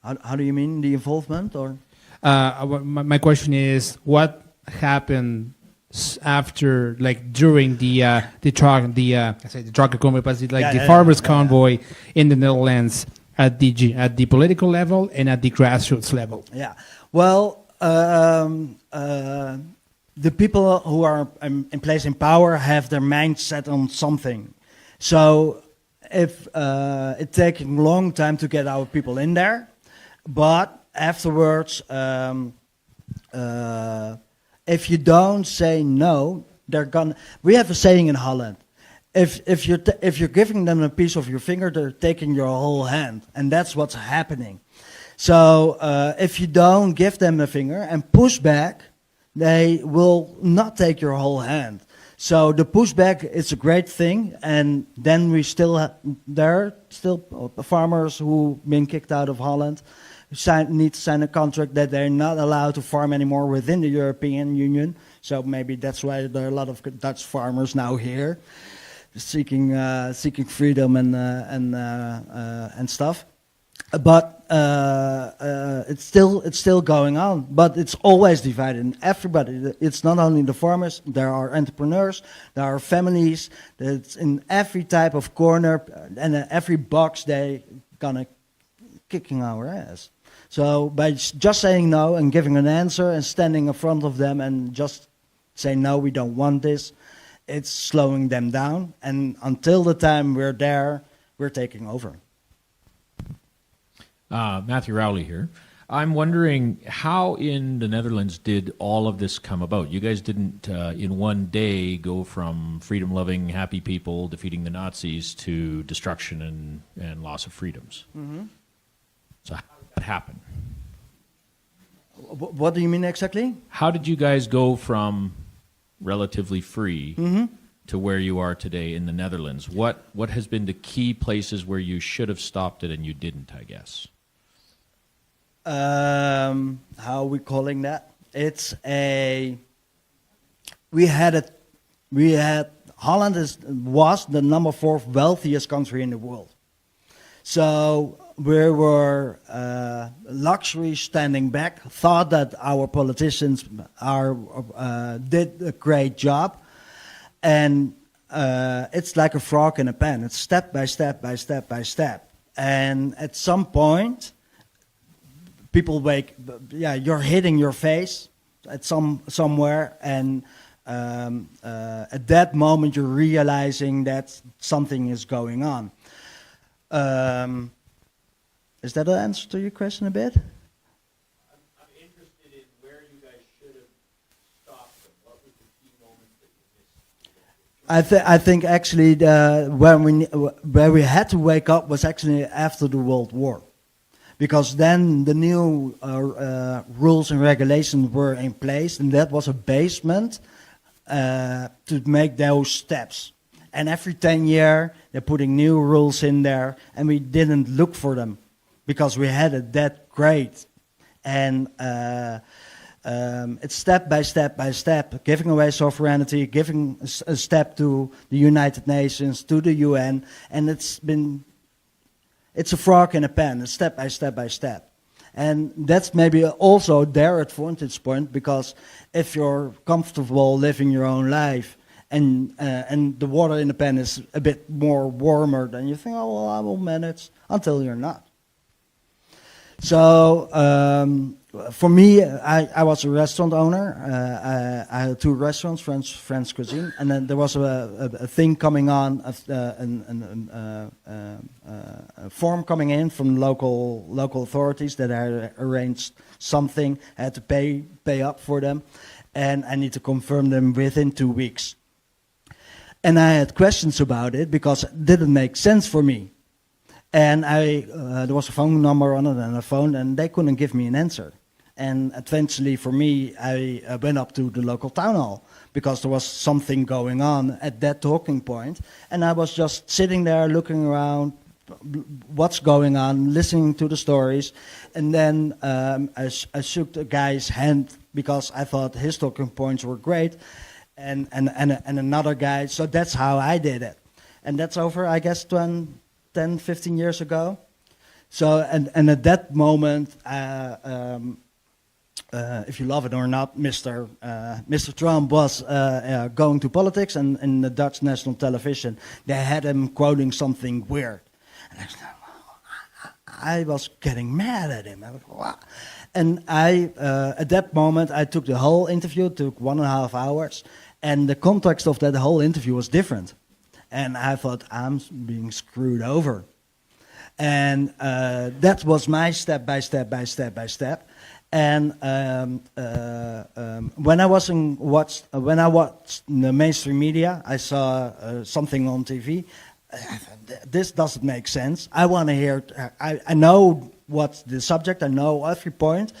How do you mean, the involvement, or? My question is, what happened after, like during the truck convoy, but the farmers convoy in the Netherlands, at the political level and at the grassroots level? Yeah. Well, the people who are in place in power have their mind set on something. So if it's taking a long time to get our people in there, but afterwards, if you don't say no, they're gonna. We have a saying in Holland: if you're giving them a piece of your finger, they're taking your whole hand, and that's what's happening. So if you don't give them a finger and push back, they will not take your whole hand. So the pushback is a great thing, and then we still there are still farmers who've been kicked out of Holland need to sign a contract that they're not allowed to farm anymore within the European Union. So maybe that's why there are a lot of Dutch farmers now here, seeking freedom and stuff. But it's still going on. But it's always divided. And everybody. It's not only the farmers. There are entrepreneurs. There are families. It's in every type of corner and every box they gonna kicking our ass. So by just saying no and giving an answer and standing in front of them and just say no, we don't want this, it's slowing them down. And until the time we're there, we're taking over. Matthew Rowley here. I'm wondering how in the Netherlands did all of this come about? You guys didn't in one day go from freedom-loving, happy people defeating the Nazis to destruction and loss of freedoms. Mm-hmm. So how did that happen? What do you mean exactly? How did you guys go from relatively free to where you are today in the Netherlands? What has been the key places where you should have stopped it and you didn't, I guess? How are we calling that? It's Holland was the number 4 wealthiest country in the world. So we were luxury standing back, thought that our politicians did a great job, and it's like a frog in a pan. It's step by step by step by step, and at some point, people you're hitting your face at somewhere, and at that moment you're realizing that something is going on. Is that an answer to your question a bit? I'm interested in where you guys should have stopped them. What was the key moments that you missed? I think actually where we had to wake up was actually after the World War. Because then the new rules and regulations were in place, and that was a basement to make those steps. And every 10 years, they're putting new rules in there, and we didn't look for them because we had it that great. And it's step by step by step, giving away sovereignty, giving a step to the United Nations, to the UN, and it's a frog in a pan, it's step by step by step. And that's maybe also their advantage point, because if you're comfortable living your own life and the water in the pan is a bit more warmer, then you think, oh, well, I will manage, until you're not. So for me, I was a restaurant owner. I had 2 restaurants, French cuisine, and then there was a thing coming on, a form coming in from local authorities that I arranged something. I had to pay up for them, and I need to confirm them within 2 weeks. And I had questions about it because it didn't make sense for me. And there was a phone number on it and a phone, and they couldn't give me an answer. And eventually, for me, I went up to the local town hall because there was something going on at that talking point. And I was just sitting there looking around, what's going on, listening to the stories. And then I shook the guy's hand because I thought his talking points were great. And another guy, so that's how I did it. And that's over, I guess, 10, 15 years ago. So, and at that moment, if you love it or not, Mr. Trump was going to politics, and in the Dutch national television, they had him quoting something weird. And I was getting mad at him. I was, what? And at that moment, I took the whole interview, it took 1.5 hours, and the context of that whole interview was different. And I thought, I'm being screwed over. And that was my step by step by step by step. And when I watched the mainstream media, I saw something on TV. This doesn't make sense. I want to hear. I know what's the subject. I know every point.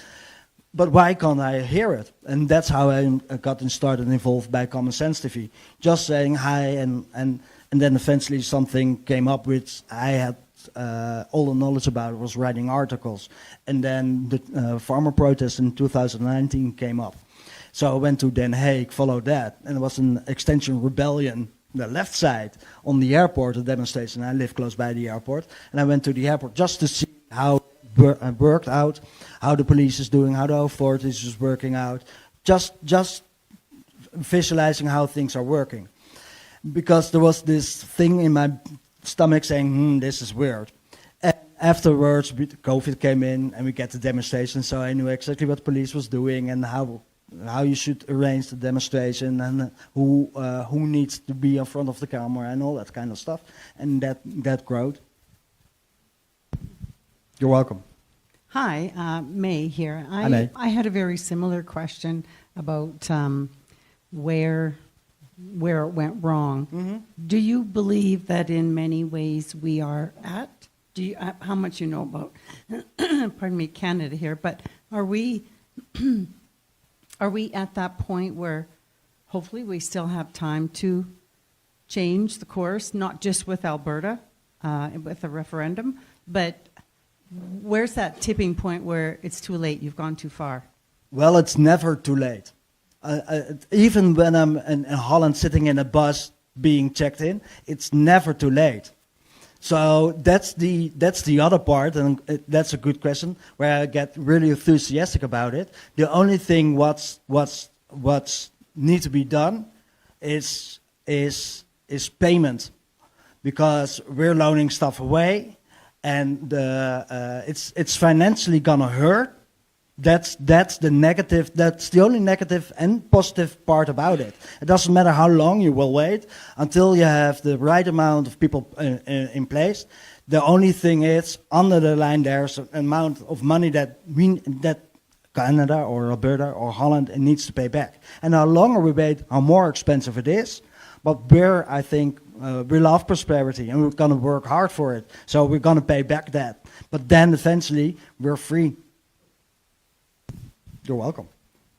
but why can't I hear it? And that's how I got started involved by Common Sense TV. Just saying hi, and then eventually something came up which I had all the knowledge about, was writing articles. And then the farmer protest in 2019 came up. So I went to Den Haag, followed that, and it was an Extinction Rebellion, the left side, on the airport, a demonstration. I live close by the airport, and I went to the airport just to see how it worked out, how the police is doing, how the authorities is working out, just visualizing how things are working. Because there was this thing in my stomach saying, this is weird. And afterwards, COVID came in, and we get the demonstration, so I knew exactly what the police was doing and how you should arrange the demonstration, and who needs to be in front of the camera and all that kind of stuff. And that growed. You're welcome. Hi, May here. Hi, May. I had a very similar question about where it went wrong. Mm-hmm. Do you believe that in many ways we are at? How much you know about? Pardon me, Canada here. But are we at that point where hopefully we still have time to change the course, not just with Alberta, with the referendum, but where's that tipping point where it's too late, you've gone too far? Well, it's never too late. Even when I'm in Holland sitting in a bus being checked in, it's never too late. So that's the other part, and that's a good question where I get really enthusiastic about it. The only thing what's need to be done is payment, because we're loaning stuff away, and it's financially gonna hurt. That's the negative. That's the only negative and positive part about it. It doesn't matter how long you will wait until you have the right amount of people in place. The only thing is, under the line, there's an amount of money that Canada or Alberta or Holland needs to pay back. And the longer we wait, how more expensive it is. But I think we love prosperity, and we're gonna work hard for it. So we're gonna pay back that. But then eventually we're free. You're welcome.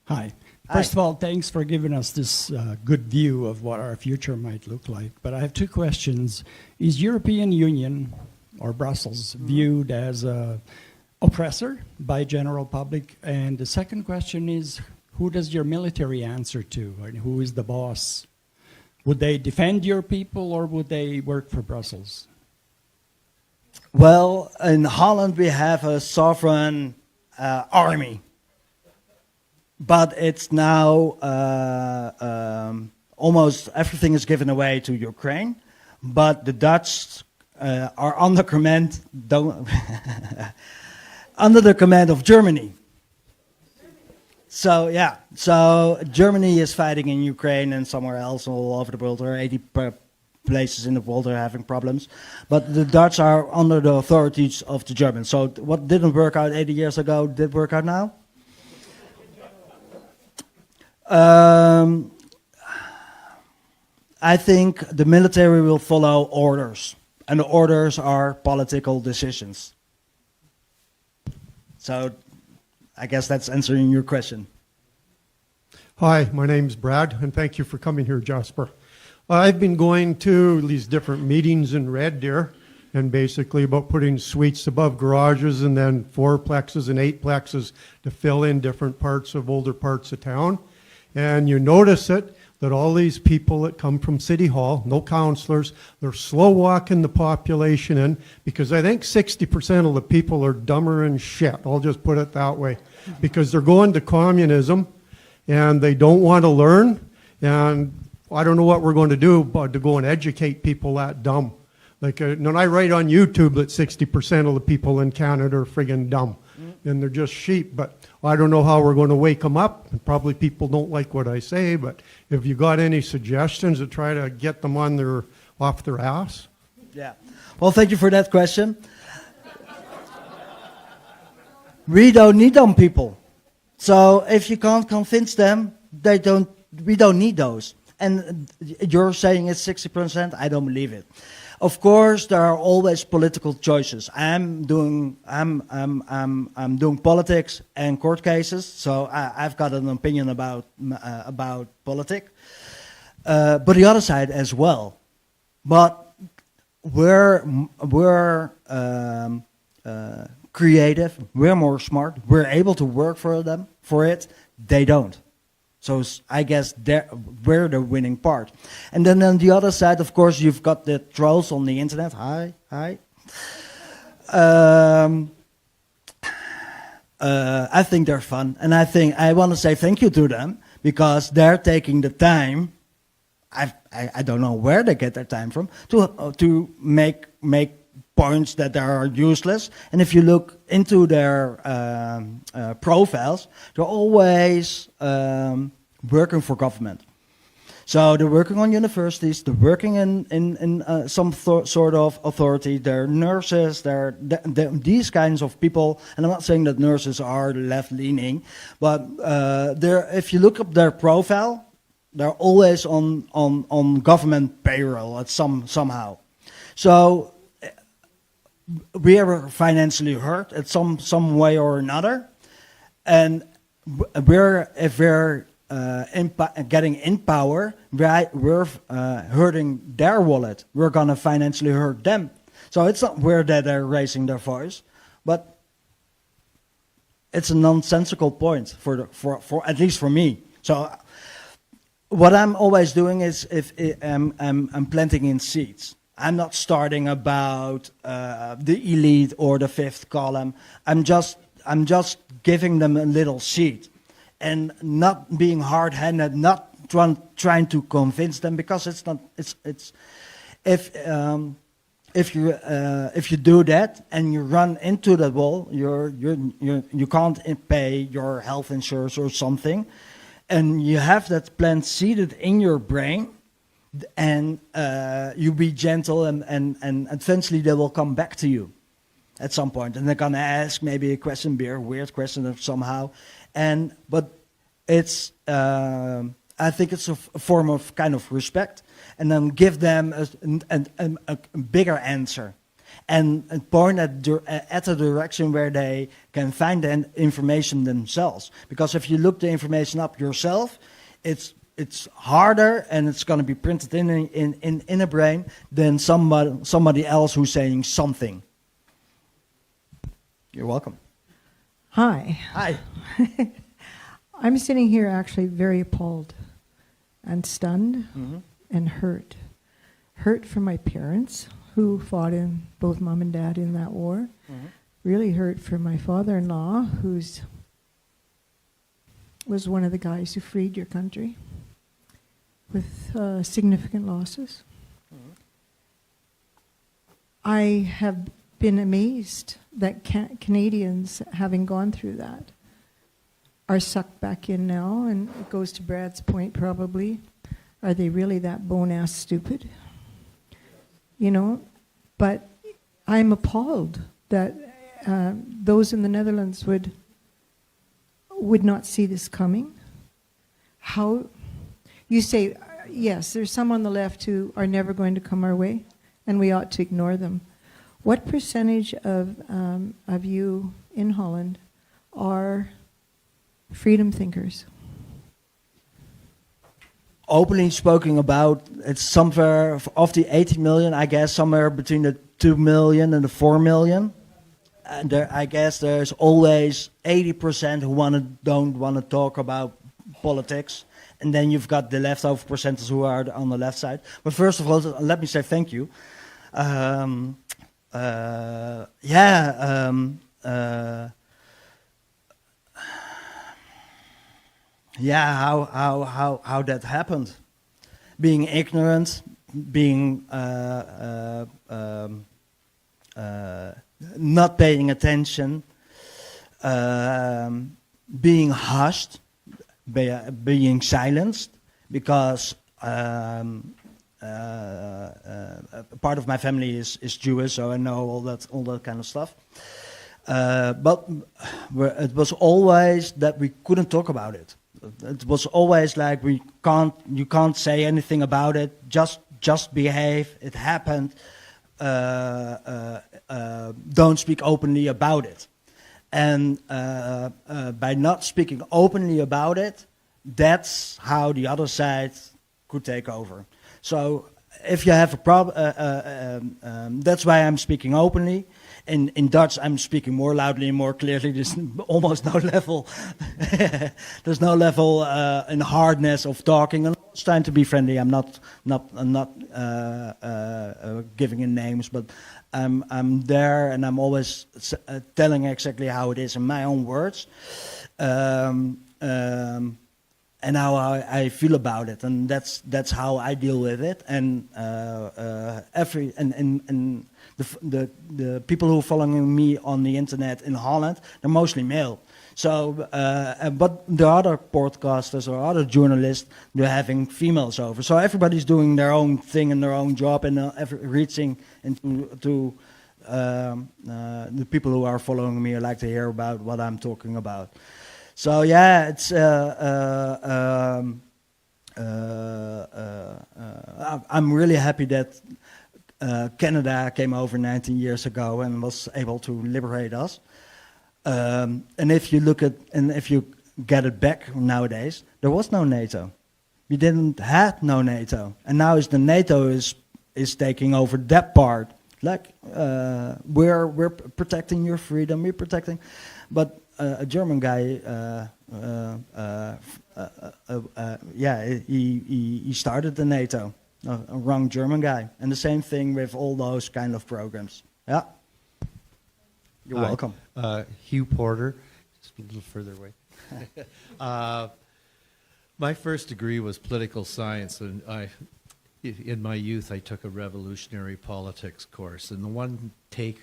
Hi. First of all, thanks for giving us this good view of what our future might look like. But I have two questions. Is European Union or Brussels viewed as a oppressor by general public? And the second question is, who does your military answer to, and who is the boss? Would they defend your people, or would they work for Brussels? Well, in Holland we have a sovereign army. But it's now almost everything is given away to Ukraine. But the Dutch are under the command of Germany. So yeah, so Germany is fighting in Ukraine and somewhere else all over the world. There are 80 places in the world that are having problems. But the Dutch are under the authorities of the Germans. So what didn't work out 80 years ago did work out now. I think the military will follow orders, and the orders are political decisions. So I guess that's answering your question. Hi, my name's Brad, and thank you for coming here, Jasper. I've been going to these different meetings in Red Deer, and basically about putting suites above garages and then 4-plexes and 8-plexes to fill in different parts of older parts of town. And you notice it, that all these people that come from City Hall, no councillors, they're slow walking the population in, because I think 60% of the people are dumber than shit. I'll just put it that way. Because they're going to communism, and they don't want to learn, and I don't know what we're going to do but to go and educate people that dumb. Like, when I write on YouTube that 60% of the people in Canada are friggin' dumb, and they're just sheep, but I don't know how we're going to wake them up. And probably people don't like what I say, but if you got any suggestions to try to get them off their ass? Yeah. Well, thank you for that question. We don't need dumb people. So if you can't convince them, we don't need those. And you're saying it's 60%? I don't believe it. Of course, there are always political choices. I'm doing politics and court cases, so I've got an opinion about politics. But the other side as well. But we're creative. We're more smart. We're able to work for it. They don't. So I guess we're the winning part. And then on the other side, of course, you've got the trolls on the internet. Hi. I think they're fun, and I want to say thank you to them because they're taking the time. I don't know where they get their time from to make points that are useless. And if you look into their profiles, they're always working for government. So they're working on universities, they're working in some sort of authority, they're nurses, they're these kinds of people. And I'm not saying that nurses are left-leaning, but if you look up their profile, they're always on government payroll at somehow. So we are financially hurt at some way or another, and if we're getting in power, we're hurting their wallet. We're gonna financially hurt them. So it's not weird that they're raising their voice, but it's a nonsensical point for at least for me. So what I'm always doing is I'm planting in seeds. I'm not starting about the elite or the fifth column. I'm just giving them a little seed, and not being hard-handed, not trying to convince them, because it's not. If you do that and you run into the wall, you can't pay your health insurance or something, and you have that plan seeded in your brain. And you be gentle, and eventually they will come back to you at some point, and they're gonna ask maybe a question, be a weird question of somehow, but it's I think it's a form of kind of respect, and then give them a bigger answer, and point at the direction where they can find the information themselves. Because if you look the information up yourself, it's harder, and it's going to be printed in a brain than somebody else who's saying something. You're welcome. Hi. Hi. I'm sitting here actually very appalled and stunned and hurt. Hurt for my parents who fought in, both mom and dad, in that war. Really hurt for my father-in-law, who's was one of the guys who freed your country with significant losses. I have been amazed that Canadians, having gone through that, are sucked back in now, and it goes to Brad's point probably. Are they really that bone-ass stupid? You know, but I'm appalled that those in the Netherlands would not see this coming. How, you say, yes, there's some on the left who are never going to come our way, and we ought to ignore them. What percentage of you in Holland are freedom thinkers? Openly spoken about, it's somewhere of the 80 million, I guess, somewhere between the 2 million and the 4 million. And I guess there's always 80% who don't want to talk about politics. And then you've got the leftover percentages who are on the left side. But first of all, let me say thank you. How that happened. Being ignorant, being not paying attention, being hushed, being silenced, because part of my family is Jewish, so I know all that kind of stuff. But it was always that we couldn't talk about it. It was always like you can't say anything about it. Just behave. It happened. don't speak openly about it. And by not speaking openly about it, that's how the other side could take over. So if you have a problem, that's why I'm speaking openly. In Dutch, I'm speaking more loudly and more clearly. There's almost no level. There's no level in hardness of talking. And it's trying to be friendly. I'm not giving in names, but I'm there, and I'm always telling exactly how it is in my own words, and how I feel about it, and that's how I deal with it. And the people who are following me on the internet in Holland, they're mostly male. So, but the other podcasters or other journalists, they're having females over. So everybody's doing their own thing and their own job, and reaching into the people who are following me. I like to hear about what I'm talking about. So yeah, it's I'm really happy that Canada came over 19 years ago and was able to liberate us. And if you look at, and if you get it back nowadays, there was no NATO. We didn't have no NATO, and now the NATO is taking over that part. Like we're protecting your freedom, we're protecting, but a German guy, he started the NATO. A wrong German guy, and the same thing with all those kind of programs. Yeah, you're welcome. Hugh Porter, just a little further away. My first degree was political science, and in my youth, I took a revolutionary politics course, and the one take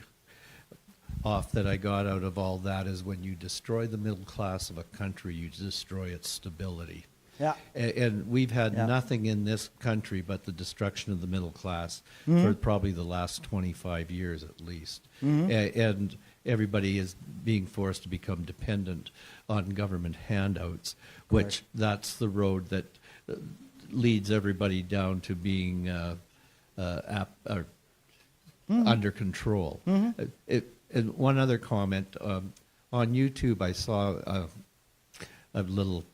off that I got out of all that is when you destroy the middle class of a country, you destroy its stability. Yeah. And we've had nothing in this country but the destruction of the middle class for probably the last 25 years at least. And everybody is being forced to become dependent on government handouts, which that's the road that leads everybody down to being under control. And one other comment, on YouTube I saw a little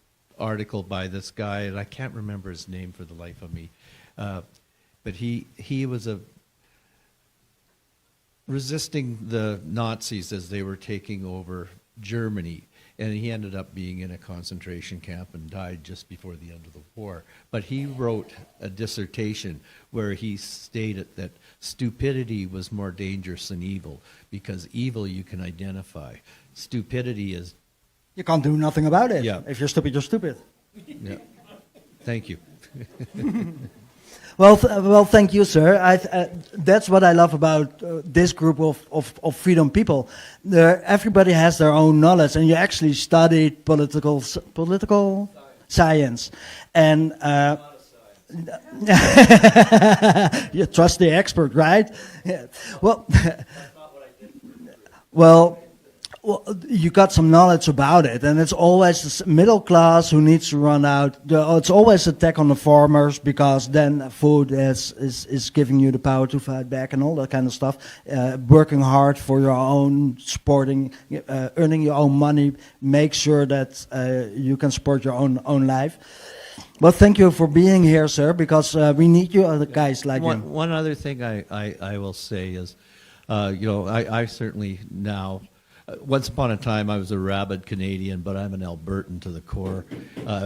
article by this guy, and I can't remember his name for the life of me, but he was resisting the Nazis as they were taking over Germany, and he ended up being in a concentration camp and died just before the end of the war. But he wrote a dissertation where he stated that stupidity was more dangerous than evil, because evil you can identify. Stupidity is... You can't do nothing about it. Yeah. If you're stupid, you're stupid. Yeah. Thank you. Well, thank you, sir. That's what I love about this group of freedom people. Everybody has their own knowledge, and you actually studied political science, and you trust the expert, right? Yeah. Well, you got some knowledge about it, and it's always the middle class who needs to run out. It's always attack on the farmers, because then food is giving you the power to fight back and all that kind of stuff. Working hard for your own, supporting, earning your own money, make sure that you can support your own life. Well, thank you for being here, sir, because we need you, other guys like you. One other thing I will say is, I certainly now... once upon a time, I was a rabid Canadian, but I'm an Albertan to the core.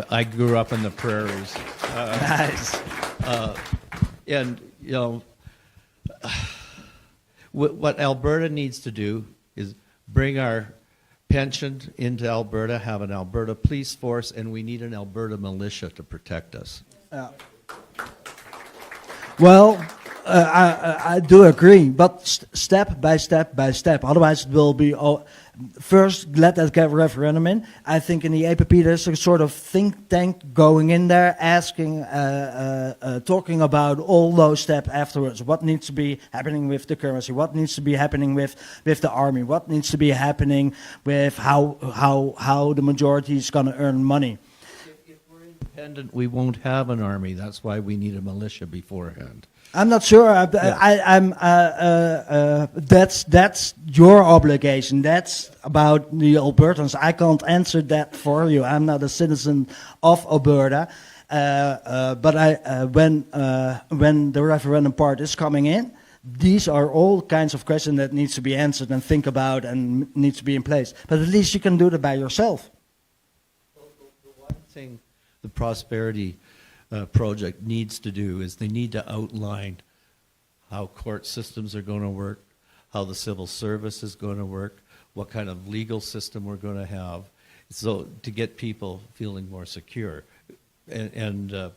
I grew up in the prairies. Nice. And, what Alberta needs to do is bring our pension into Alberta, have an Alberta police force, and we need an Alberta militia to protect us. Well, I do agree, but step by step by step. Otherwise, it will be first let that referendum in. I think in the APP there's a sort of think tank going in there, asking, talking about all those steps afterwards. What needs to be happening with the currency? What needs to be happening with the army? What needs to be happening with how the majority is going to earn money? independent, we won't have an army. That's why we need a militia beforehand. I'm not sure. That's your obligation. That's about the Albertans. I can't answer that for you. I'm not a citizen of Alberta. But when the referendum part is coming in, these are all kinds of questions that needs to be answered and think about and needs to be in place. But at least you can do that by yourself. The one thing the Prosperity Project needs to do is they need to outline how court systems are going to work, how the civil service is going to work, what kind of legal system we're going to have, so to get people feeling more secure. And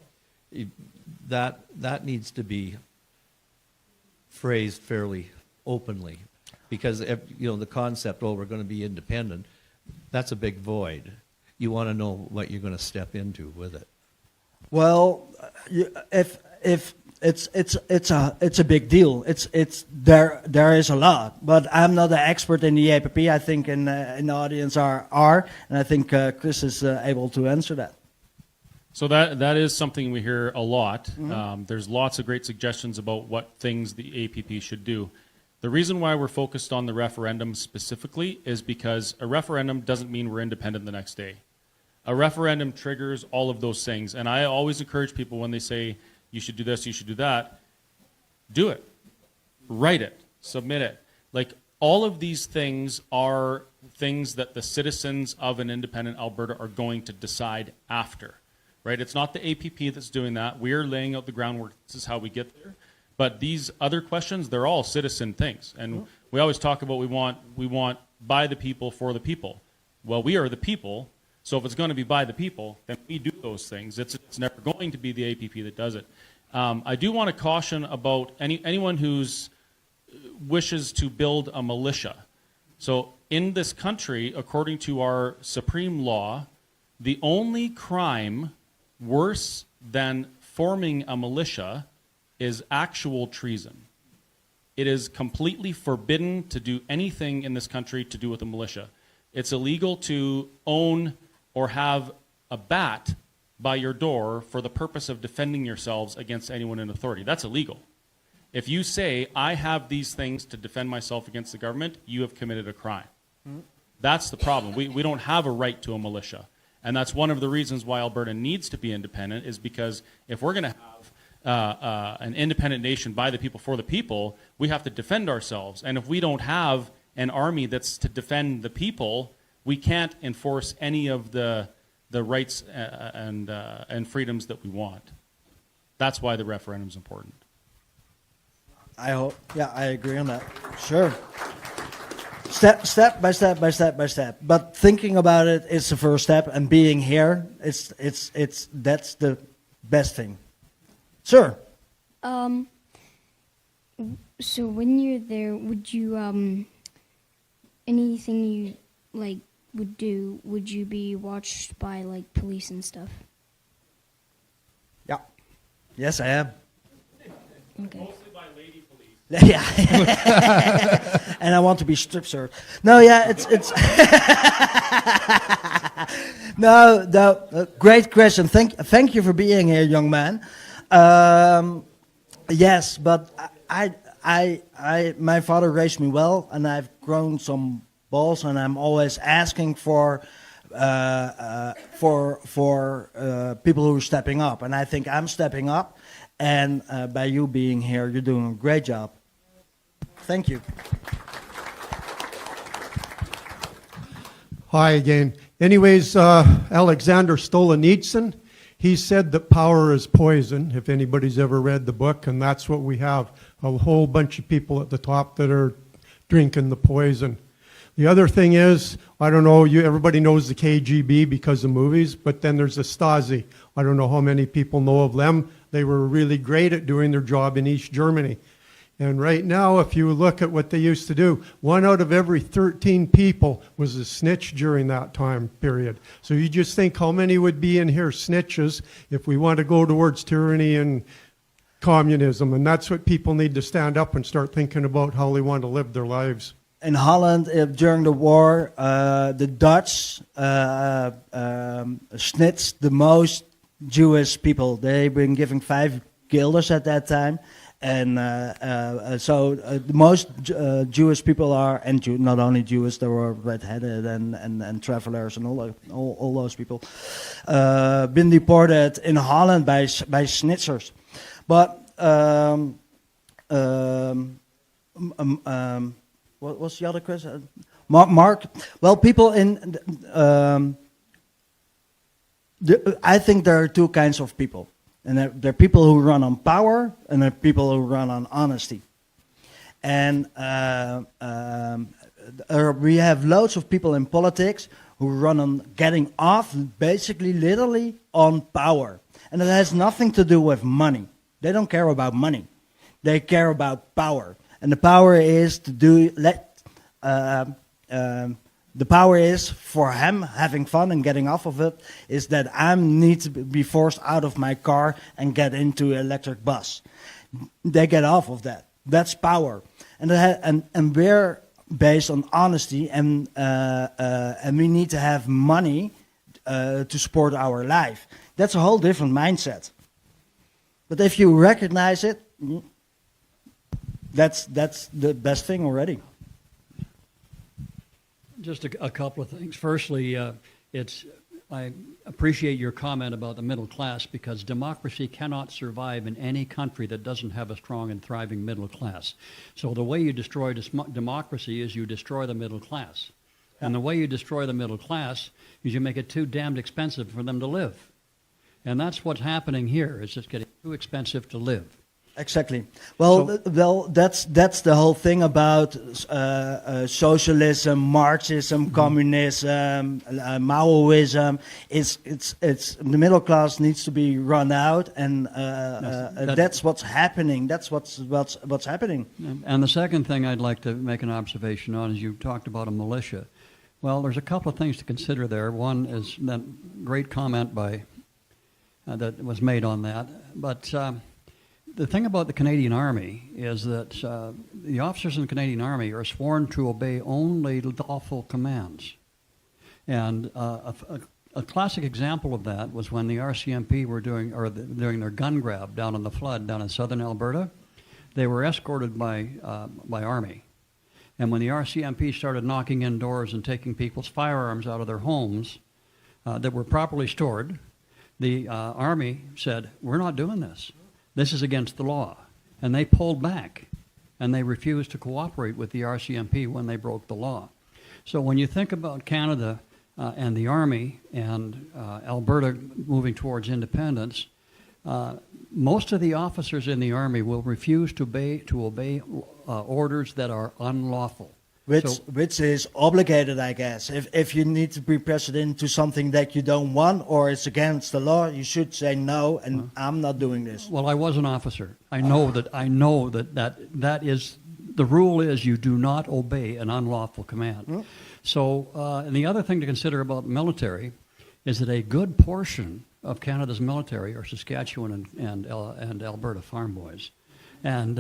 that needs to be phrased fairly openly, because the concept, we're going to be independent, that's a big void. You want to know what you're going to step into with it. Well, if it's a big deal. There is a lot, but I'm not an expert in the APP. I think in the audience are, and I think Chris is able to answer that. So that is something we hear a lot. Mm-hmm. There's lots of great suggestions about what things the APP should do. The reason why we're focused on the referendum specifically is because a referendum doesn't mean we're independent the next day. A referendum triggers all of those things, and I always encourage people when they say you should do this, you should do that, do it, write it, submit it. Like, all of these things are things that the citizens of an independent Alberta are going to decide after. Right? It's not the APP that's doing that. We're laying out the groundwork. This is how we get there. But these other questions, they're all citizen things. And we always talk about we want by the people, for the people. Well, we are the people, so if it's going to be by the people, then we do those things. It's never going to be the APP that does it. I do want to caution about anyone who's wishes to build a militia. So in this country, according to our supreme law, the only crime worse than forming a militia is actual treason. It is completely forbidden to do anything in this country to do with a militia. It's illegal to own or have a bat by your door for the purpose of defending yourselves against anyone in authority. That's illegal. If you say, I have these things to defend myself against the government, you have committed a crime. That's the problem. We don't have a right to a militia. And that's one of the reasons why Alberta needs to be independent, is because if we're going to have an independent nation by the people, for the people, we have to defend ourselves. And if we don't have an army that's to defend the people, we can't enforce any of the rights and freedoms that we want. That's why the referendum is important. I agree on that. Sure. Step by step by step by step. But thinking about it is the first step, and being here, that's the best thing. Sure. So when you're there, would you anything you would do? Would you be watched by police and stuff? Yeah. Yes, I am. Okay. Mostly by lady police. Yeah. And I want to be strip searched. No, yeah, it's no. Great question. Thank you for being here, young man. Yes, but my father raised me well, and I've grown some balls, and I'm always asking for people who are stepping up, and I think I'm stepping up. And by you being here, you're doing a great job. Thank you. Hi again. Anyways, Alexander Stolonitsyn, he said that power is poison, if anybody's ever read the book, and that's what we have, a whole bunch of people at the top that are drinking the poison. The other thing is, I don't know, everybody knows the KGB because of movies, but then there's the Stasi. I don't know how many people know of them. They were really great at doing their job in East Germany. And right now, if you look at what they used to do, 1 out of every 13 people was a snitch during that time period. So you just think how many would be in here snitches if we want to go towards tyranny and communism. And that's what people need to stand up and start thinking about how they want to live their lives. In Holland, during the war, the Dutch snitched the most Jewish people. They've been giving 5 guilders at that time. And so the most Jewish people are, and not only Jewish, there were red-headed and travelers and all those people, been deported in Holland by schnitzers. But what was the other question? Mark? Well, people in, I think there are 2 kinds of people. And there are people who run on power, and there are people who run on honesty. And we have loads of people in politics who run on getting off, basically, literally, on power. And it has nothing to do with money. They don't care about money. They care about power. And the power is to do, the power is for him having fun and getting off of it, is that I need to be forced out of my car and get into an electric bus. They get off of that. That's power. And we're based on honesty, and we need to have money to support our life. That's a whole different mindset. But if you recognize it, that's the best thing already. Just a couple of things. Firstly, I appreciate your comment about the middle class, because democracy cannot survive in any country that doesn't have a strong and thriving middle class. So the way you destroy democracy is you destroy the middle class. And the way you destroy the middle class is you make it too damned expensive for them to live. And that's what's happening here, is it's getting too expensive to live. Exactly. Well, that's the whole thing about socialism, Marxism, communism, Maoism. It's the middle class needs to be run out, and that's what's happening. That's what's happening. And the second thing I'd like to make an observation on is you talked about a militia. Well, there's a couple of things to consider there. One is that great comment by that was made on that, but. The thing about the Canadian Army is that the officers in the Canadian Army are sworn to obey only lawful commands. And a classic example of that was when the RCMP were doing their gun grab down on the flood down in southern Alberta. They were escorted by Army. And when the RCMP started knocking in doors and taking people's firearms out of their homes that were properly stored, the Army said, "We're not doing this. This is against the law." And they pulled back, and they refused to cooperate with the RCMP when they broke the law. So when you think about Canada and the Army and Alberta moving towards independence, most of the officers in the Army will refuse to obey orders that are unlawful. Which is obligated, I guess. If you need to be president to something that you don't want or it's against the law, you should say no, and I'm not doing this. Well, I was an officer. I know that is the rule is you do not obey an unlawful command. So, and the other thing to consider about the military is that a good portion of Canada's military are Saskatchewan and Alberta farm boys, and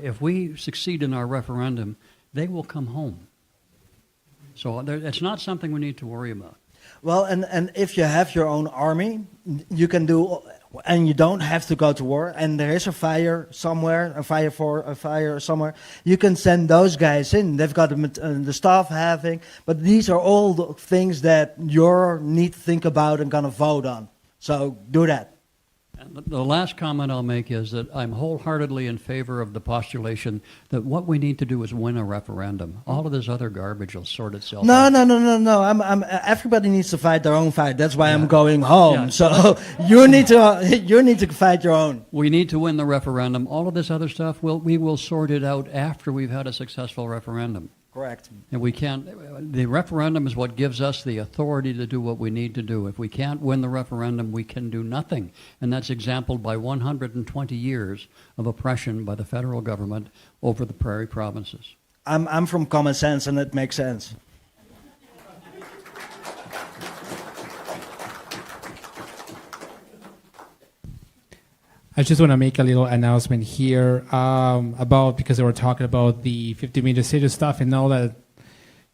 if we succeed in our referendum, they will come home. So it's not something we need to worry about. Well, and if you have your own army, you can do, and you don't have to go to war, and there is a fire somewhere, a fire somewhere, you can send those guys in. They've got the staff having, but these are all the things that you need to think about and gonna vote on. So do that. And the last comment I'll make is that I'm wholeheartedly in favor of the postulation that what we need to do is win a referendum. All of this other garbage will sort itself out. No. Everybody needs to fight their own fight. That's why I'm going home. Yeah. So you need to fight your own. We need to win the referendum. All of this other stuff, we will sort it out after we've had a successful referendum. Correct. And we can't. The referendum is what gives us the authority to do what we need to do. If we can't win the referendum, we can do nothing. And that's exemplified by 120 years of oppression by the federal government over the prairie provinces. I'm from common sense, and it makes sense. I just want to make a little announcement here about, because they were talking about the 50 meter city stuff and all that.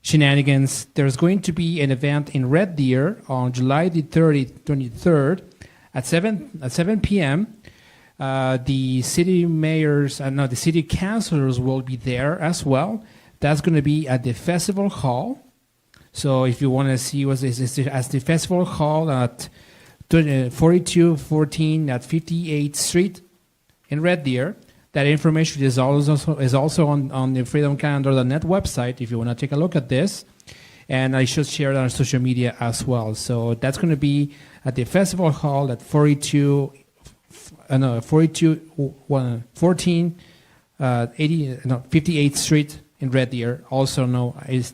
shenanigans. There's going to be an event in Red Deer on July the 23rd at 7 p.m. The city mayors, the city councilors will be there as well. That's going to be at the festival hall. So if you want to see what's this, it's at the festival hall at 4214 at 58th Street in Red Deer. That information is also on the freedomcanada.net website if you want to take a look at this. And I should share it on social media as well. So that's going to be at the festival hall at 58th Street in Red Deer. Also,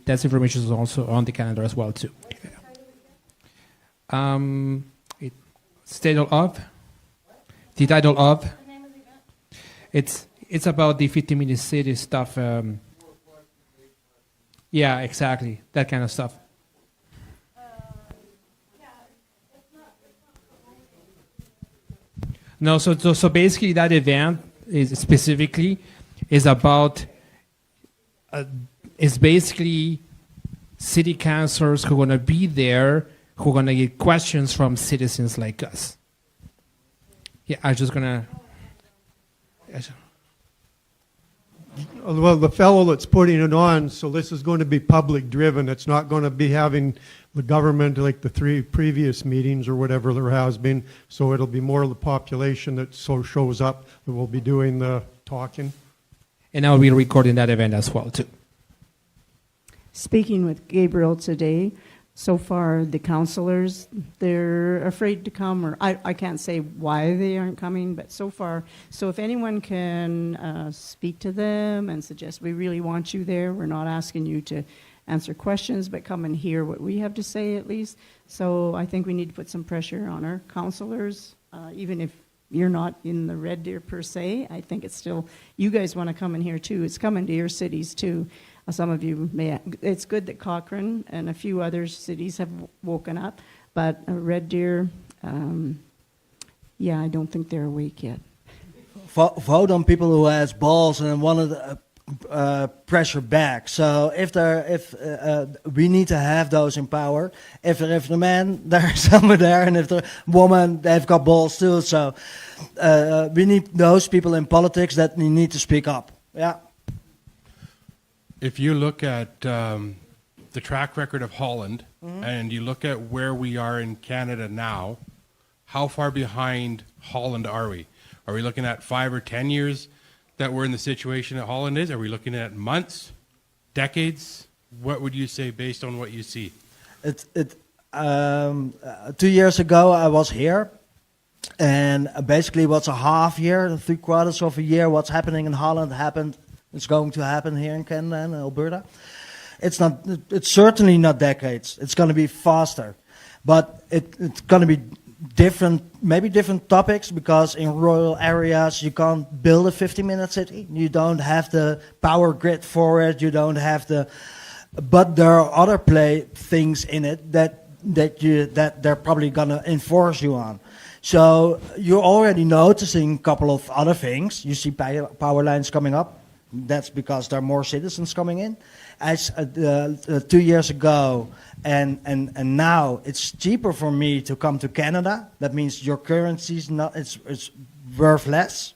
that information is also on the calendar as well too. The title of it's about the 50-minute city stuff. Yeah, exactly, that kind of stuff. No, so basically that event is about is basically city councilors who are going to be there, who are going to get questions from citizens like us. Yeah, I'm just going to... Well, the fellow that's putting it on, so this is going to be public driven. It's not going to be having the government like the 3 previous meetings or whatever there has been. So it'll be more of the population that shows up that will be doing the talking. And I'll be recording that event as well too. Speaking with Gabriel today, so far the councillors, they're afraid to come, or I can't say why they aren't coming, but so far, so if anyone can speak to them and suggest, we really want you there, we're not asking you to answer questions, but come and hear what we have to say at least. So I think we need to put some pressure on our councillors, even if you're not in the Red Deer per se. I think it's still, you guys want to come in here too. It's coming to your cities too. Some of you may, it's good that Cochrane and a few other cities have woken up, but Red Deer, yeah, I don't think they're awake yet. Vote on people who has balls and want to pressure back. So if we need to have those in power. If the man, there's someone there, and if the woman, they've got balls too. So we need those people in politics that need to speak up. Yeah. If you look at the track record of Holland, and you look at where we are in Canada now, how far behind Holland are we? Are we looking at 5 or 10 years that we're in the situation that Holland is? Are we looking at months, decades? What would you say based on what you see? 2 years ago I was here, and basically what's a half year, 3/4 of a year, what's happening in Holland happened. It's going to happen here in Canada and Alberta. It's certainly not decades. It's going to be faster, but it's going to be different, maybe different topics, because in rural areas you can't build a 50-minute city. You don't have the power grid for it. You don't have but there are other things in it that they're probably going to enforce you on. So you're already noticing a couple of other things. You see power lines coming up. That's because there are more citizens coming in. As 2 years ago and now, it's cheaper for me to come to Canada. That means your currency is it's worth less.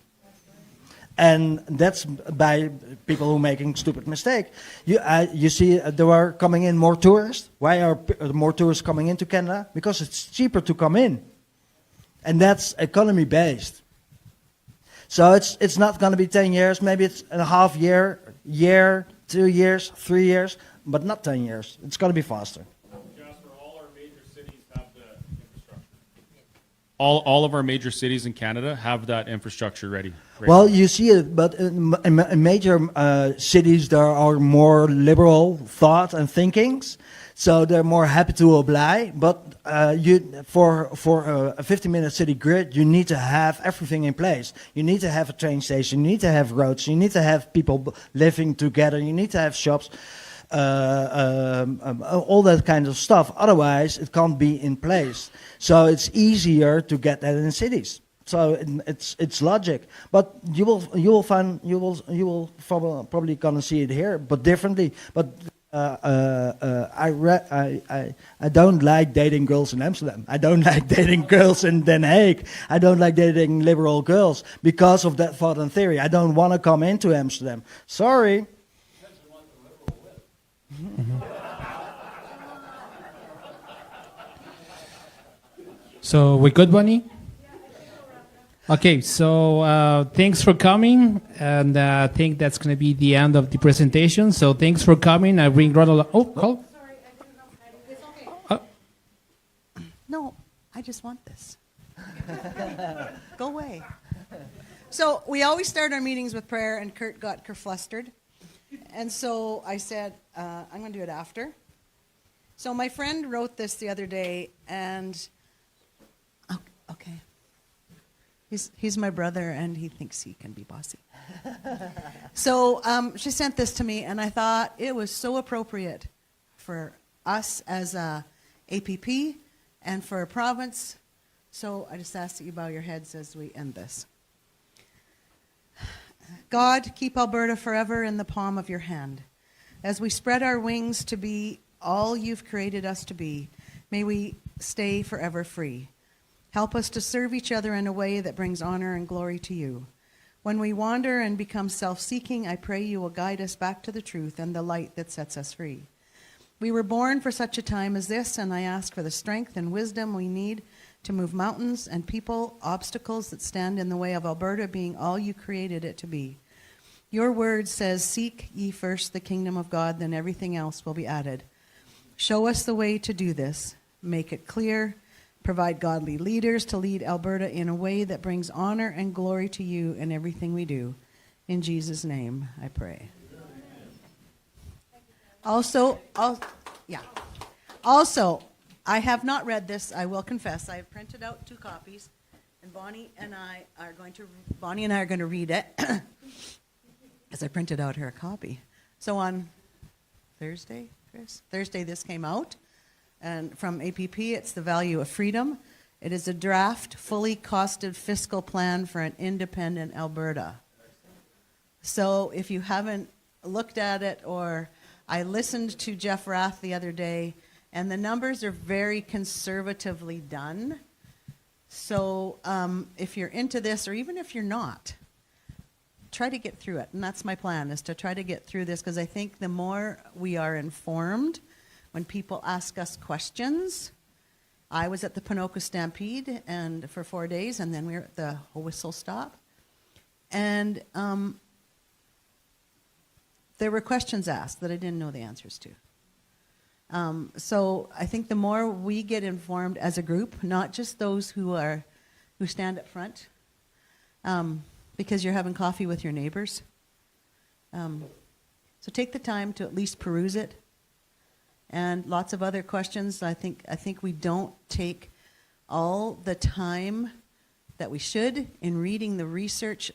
And that's by people who are making stupid mistake. You see, there are coming in more tourists. Why are more tourists coming into Canada? Because it's cheaper to come in. And that's economy based. So it's not going to be 10 years, maybe it's a half year, 2 years, 3 years, but not 10 years. It's going to be faster. Jasper, all our major cities have the infrastructure. All of our major cities in Canada have that infrastructure ready. Well, you see it, but in major cities there are more liberal thought and thinkings. So they're more happy to oblige, but for a 50-minute city grid, you need to have everything in place. You need to have a train station, you need to have roads, you need to have people living together, you need to have shops, all that kind of stuff. Otherwise, it can't be in place. So it's easier to get that in cities. So it's logic, but you will probably gonna see it here, but differently. But I don't like dating girls in Amsterdam. I don't like dating girls in Den Haag. I don't like dating liberal girls because of that thought and theory. I don't want to come into Amsterdam. Sorry. So we good, Bunny? Okay, so thanks for coming, and I think that's going to be the end of the presentation. So thanks for coming. I bring Ronald. Oh, call. No, I just want this. Go away. So we always start our meetings with prayer, and Kurt got kerflustered. And so I said, I'm going to do it after. So my friend wrote this the other day, and okay. He's my brother, and he thinks he can be bossy. So she sent this to me, and I thought it was so appropriate for us as a APP and for a province. So I just ask that you bow your heads as we end this. God, keep Alberta forever in the palm of your hand. As we spread our wings to be all you've created us to be, may we stay forever free. Help us to serve each other in a way that brings honor and glory to you. When we wander and become self-seeking, I pray you will guide us back to the truth and the light that sets us free. We were born for such a time as this, and I ask for the strength and wisdom we need to move mountains and people, obstacles that stand in the way of Alberta being all you created it to be. Your word says, seek ye first the kingdom of God, then everything else will be added. Show us the way to do this. Make it clear. Provide godly leaders to lead Alberta in a way that brings honor and glory to you in everything we do. In Jesus' name, I pray. Also, I have not read this, I will confess. I have printed out 2 copies, and Bonnie and I are going to read it, as I printed out her copy. So on Thursday, Chris? Thursday this came out. And from APP, it's The Value of Freedom. It is a draft, fully costed fiscal plan for an independent Alberta. So if you haven't looked at it, or I listened to Jeff Rath the other day, and the numbers are very conservatively done. So if you're into this, or even if you're not, try to get through it. And that's my plan, is to try to get through this, because I think the more we are informed, when people ask us questions. I was at the Ponoka Stampede and for 4 days, and then we were at the Whistle Stop. And there were questions asked that I didn't know the answers to. So I think the more we get informed as a group, not just those who stand up front, because you're having coffee with your neighbors. So take the time to at least peruse it. And lots of other questions. I think we don't take all the time that we should in reading the research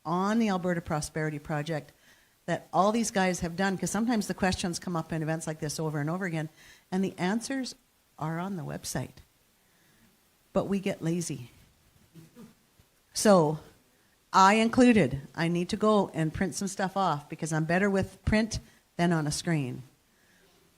on the Alberta Prosperity Project that all these guys have done, because sometimes the questions come up in events like this over and over again, and the answers are on the website. But we get lazy. So I included, I need to go and print some stuff off, because I'm better with print than on a screen.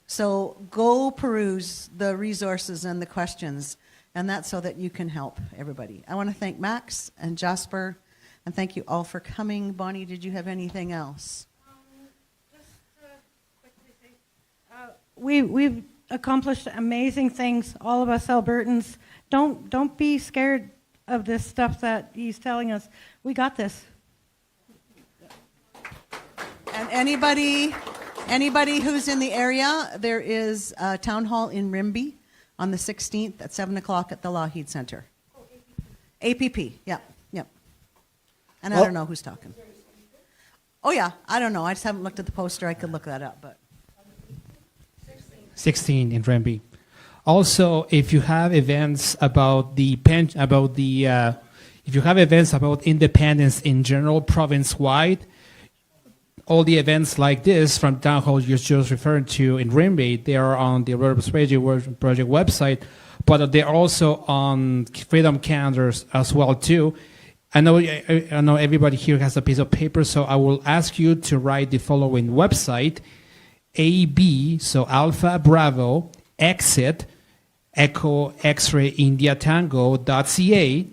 So go peruse the resources and the questions, and that's so that you can help everybody. I want to thank Max and Jasper, and thank you all for coming. Bonnie, did you have anything else? Just quickly say, we've accomplished amazing things, all of us Albertans. Don't be scared of this stuff that he's telling us. We got this. And anybody who's in the area, there is a town hall in Rimbey on the 16th at 7 o'clock at the Lougheed Center. APP, yep. And I don't know who's talking. Oh yeah, I don't know. I just haven't looked at the poster. I could look that up, but 16 in Rimbey. Also, if you have events about if you have events about independence in general, province-wide, all the events like this from town hall you're just referring to in Rimbey, they are on the Alberta Prosperity Project website, but they're also on Freedom calendars as well too. I know everybody here has a piece of paper, so I will ask you to write the following website, AB, so Alpha Bravo, exit, Echo X-ray India Tango.ca.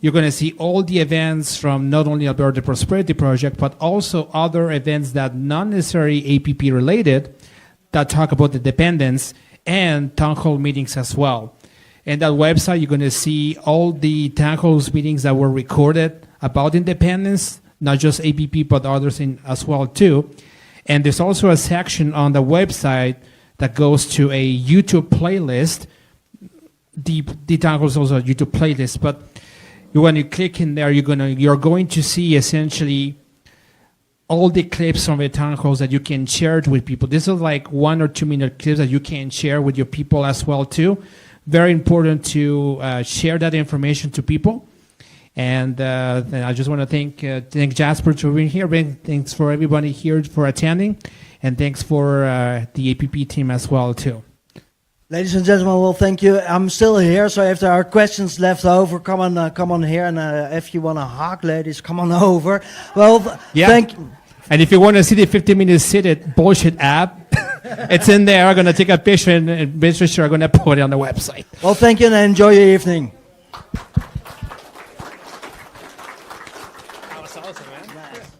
You're going to see all the events from not only Alberta Prosperity Project, but also other events that not necessarily APP related, that talk about the dependence, and town hall meetings as well. And that website, you're going to see all the town hall meetings that were recorded about independence, not just APP, but others as well too. And there's also a section on the website that goes to a YouTube playlist. The town hall is also a YouTube playlist, but when you click in there, you're going to see essentially all the clips from the town halls that you can share it with people. This is like 1 or 2 minute clips that you can share with your people as well too. Very important to share that information to people. And I just want to thank Jasper for being here. Thanks for everybody here for attending, and thanks for the APP team as well too. Ladies and gentlemen, well, thank you. I'm still here, so if there are questions left over, come on here, and if you want to hug, ladies, come on over. Well, thank you. And if you want to see the 15-minute sit bullshit app, it's in there. I'm going to take a picture and make sure I'm going to put it on the website. Well, thank you, and enjoy your evening. That was awesome, man. Nice.